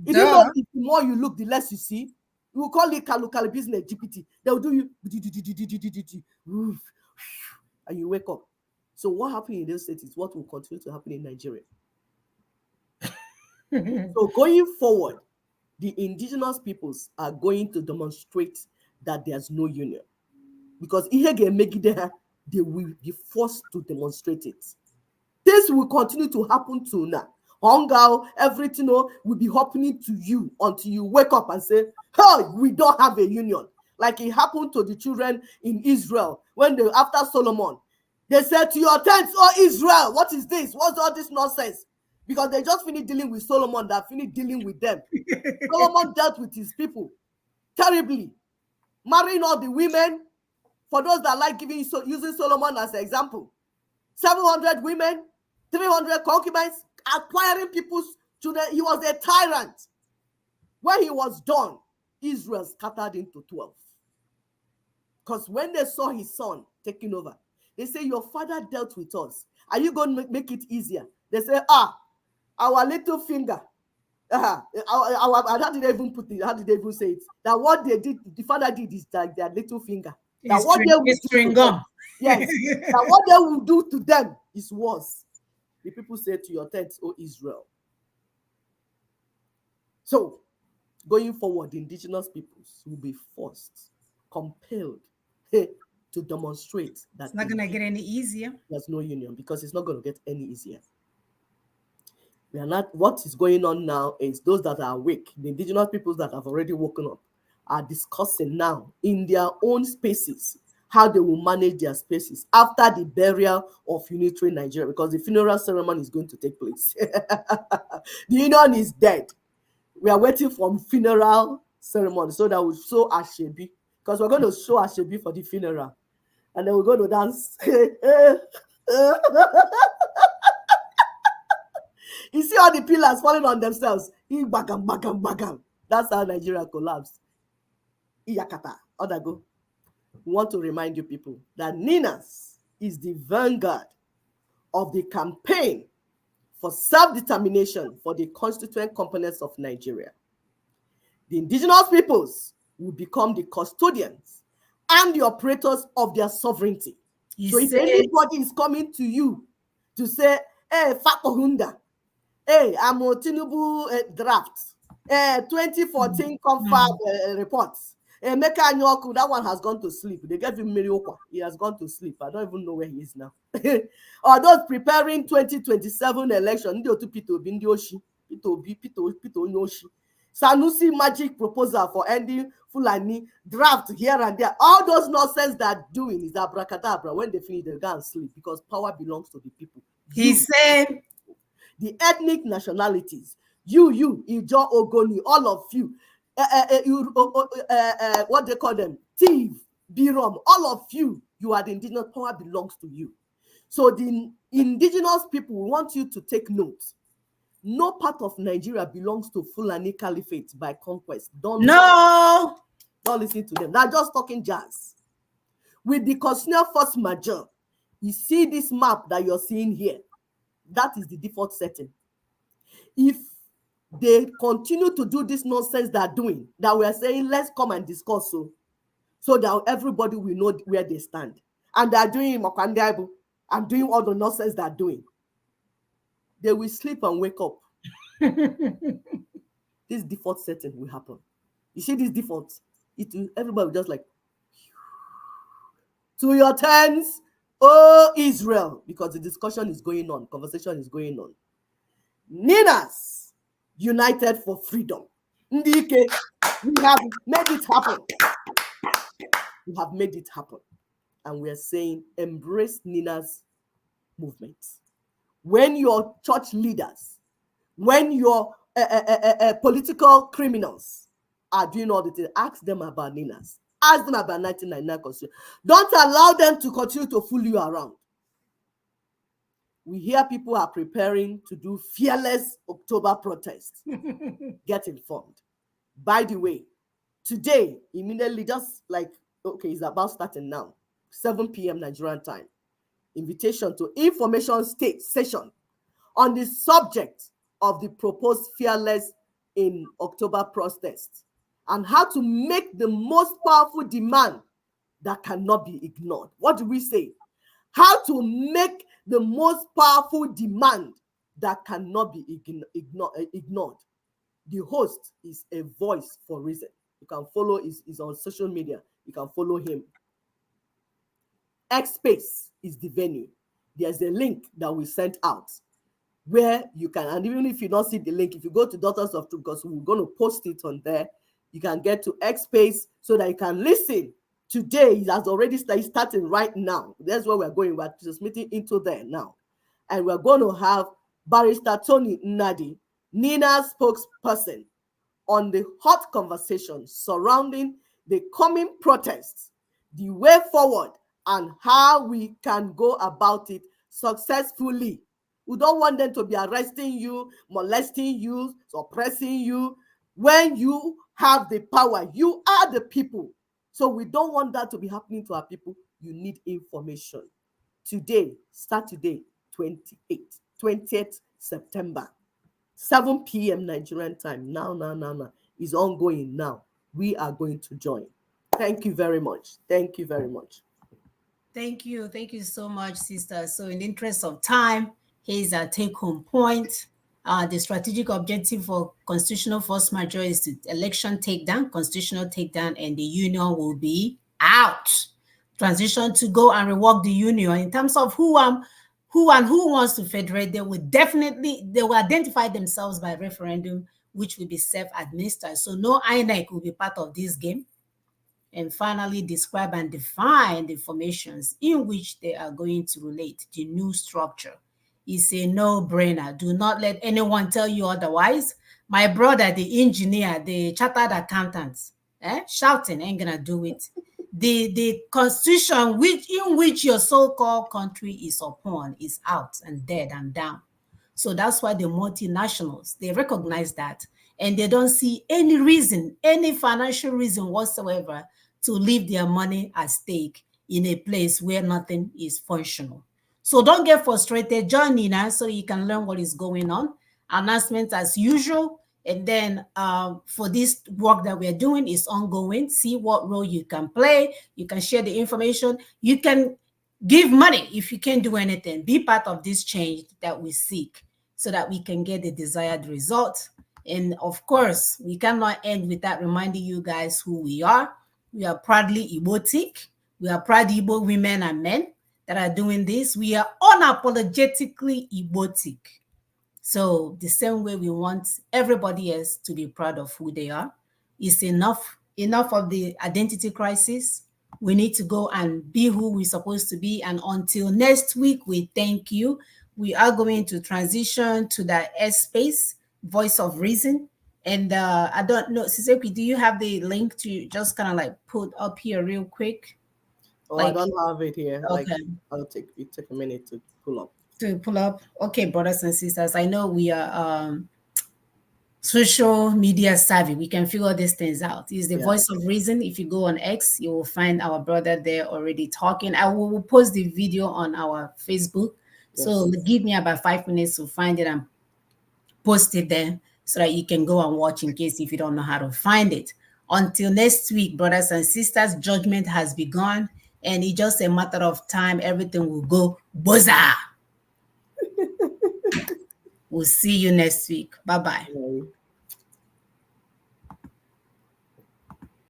You didn't know the more you look, the less you see. We will call it local business GPT. They will do you, and you wake up. So what happened in those states is what will continue to happen in Nigeria. So going forward, the indigenous peoples are going to demonstrate that there's no union. Because they will be forced to demonstrate it. This will continue to happen to now. Hunger, everything will be happening to you until you wake up and say, hey, we don't have a union. Like it happened to the children in Israel when after Solomon, they said to your tents, oh Israel, what is this? What's all this nonsense? Because they just finished dealing with Solomon, that finished dealing with them. Solomon dealt with his people terribly, marrying all the women. For those that like using Solomon as an example, 700 women, 300 concubines, acquiring people's children. He was a tyrant. When he was done, Israel scattered into 12. Because when they saw his son taking over, they say, your father dealt with us. Are you going to make it easier? They say, our little finger. How did they even put it? How did they even say it? That what they did, the father did is like their little finger. That what they will do to them, yes, that what they will do to them is worse. The people say to your tents, O Israel. So, going forward, the indigenous peoples will be forced, compelled to demonstrate that it's not going to get any easier. There's no union, because it's not going to get any easier. We are not. What is going on now is those that are awake, the indigenous peoples that have already woken up, are discussing now in their own spaces how they will manage their spaces after the burial of unitary Nigeria, because the funeral ceremony is going to take place. The union is dead. We are waiting for funeral ceremony so that we'll show Ashebi, because we're going to show Ashebi for the funeral, and then we're going to dance. You see all the pillars falling on themselves. Bagam. That's how Nigeria collapsed. Iyakata, Odago. We want to remind you people that Ninas is the vanguard of the campaign for self-determination for the constituent components of Nigeria. The indigenous peoples will become the custodians and the operators of their sovereignty. So if anybody is coming to you to say, hey, Fakohunda, hey, I'm a Tinubu draft, 2014 confirmed reports. Meka Anyoku, that one has gone to sleep. They gave him Miriokwa. He has gone to sleep. I don't even know where he is now. Or those preparing 2027 election, Sanusi magic proposal for ending Fulani draft here and there. All those nonsense they're doing is abracadabra. When they finish, they go and sleep, because power belongs to the people. He said, the ethnic nationalities, you, Ijo, Ogoni, all of you, what they call them, Tiv, Birom, all of you, you are the indigenous, power belongs to you. So the indigenous people want you to take note no part of Nigeria belongs to Fulani Caliphate by conquest. Don't listen to them. They're just talking jazz. With the constitutional force majeure, you see this map that you're seeing here. That is the default setting. If they continue to do this nonsense they're doing, that we are saying, let's come and discuss, so that everybody will know where they stand. And they're doing Makandaibu and doing all the nonsense they're doing. They will sleep and wake up. This default setting will happen. You see this default? Everybody will just like, to your tents, oh Israel, because the discussion is going on, conversation is going on. Ninas, united for freedom. Ndike, we have made it happen. We have made it happen. And we are saying, embrace Nina's movement. When your church leaders, when your political criminals are doing all the things, ask them about Nina's. Ask them about 1999 Constitution. Don't allow them to continue to fool you around. We hear people are preparing to do fearless October protests. Get informed. By the way, today, immediately, just like, okay, it's about starting now, 7 p.m. Nigerian time. Invitation to information session on the subject of the proposed fearless in October protest and how to make the most powerful demand that cannot be ignored. What do we say? How to make the most powerful demand that cannot be ignored. The host is a voice for reason. You can follow, is on social media. You can follow him. X-Space is the venue. There's a link that we sent out where you can, and even if you don't see the link, if you go to Daughters of Truth, because we're going to post it on there, you can get to X-Space so that you can listen. Today, it has already starting right now. That's where we're going. We're just meeting into there now. And we're going to have Barrister Tony Nnadi, Nina's spokesperson, on the hot conversation surrounding the coming protests, the way forward, and how we can go about it successfully. We don't want them to be arresting you, molesting you, suppressing you. When you have the power, you are the people. So we don't want that to be happening to our people. You need information. Today, start today, 20th September, 7 p.m. Nigerian time. Now. It's ongoing now. We are going to join. Thank you very much. Thank you very much. Thank you. Thank you so much, sister. So in the interest of time, here's our take-home point. The strategic objective for constitutional force majeure is the election takedown, constitutional takedown, and the union will be out. Transition to go and rework the union in terms of who wants to federate. They will identify themselves by referendum, which will be self-administered. So no INEC will be part of this game. And finally, describe and define the formations in which they are going to relate. The new structure is a no-brainer. Do not let anyone tell you otherwise. My brother, the engineer, the chartered accountant, shouting ain't gonna do it. The constitution in which your so-called country is upon is out and dead and down. So that's why the multinationals, they recognize that, and they don't see any reason, any financial reason whatsoever to leave their money at stake in a place where nothing is functional. So don't get frustrated. Join Nina so you can learn what is going on. Announcements as usual. And then for this work that we're doing is ongoing. See what role you can play. You can share the information. You can give money if you can't do anything. Be part of this change that we seek so that we can get the desired result. And of course, we cannot end without reminding you guys who we are. We are proudly Igbotic. We are proud Igbo women and men that are doing this. We are unapologetically Igbotic. So the same way we want everybody else to be proud of who they are. It's enough of the identity crisis. We need to go and be who we're supposed to be. And until next week, we thank you. We are going to transition to the S-Space, Voice of Reason. And I don't know, Siseki, do you have the link to just kind of like put up here real quick? Oh, I don't have it here. Okay. Like, it take a minute to pull up. to pull up. Okay, brothers and sisters, I know we are social media savvy. We can figure these things out. It's the voice of reason. If you go on X, you will find our brother there already talking. I will post the video on our Facebook. So give me about 5 minutes to find it and post it there so that you can go and watch in case if you don't know how to find it. Until next week, brothers and sisters, judgment has begun, and it's just a matter of time. Everything will go buzzer. We'll see you next week. Bye-bye.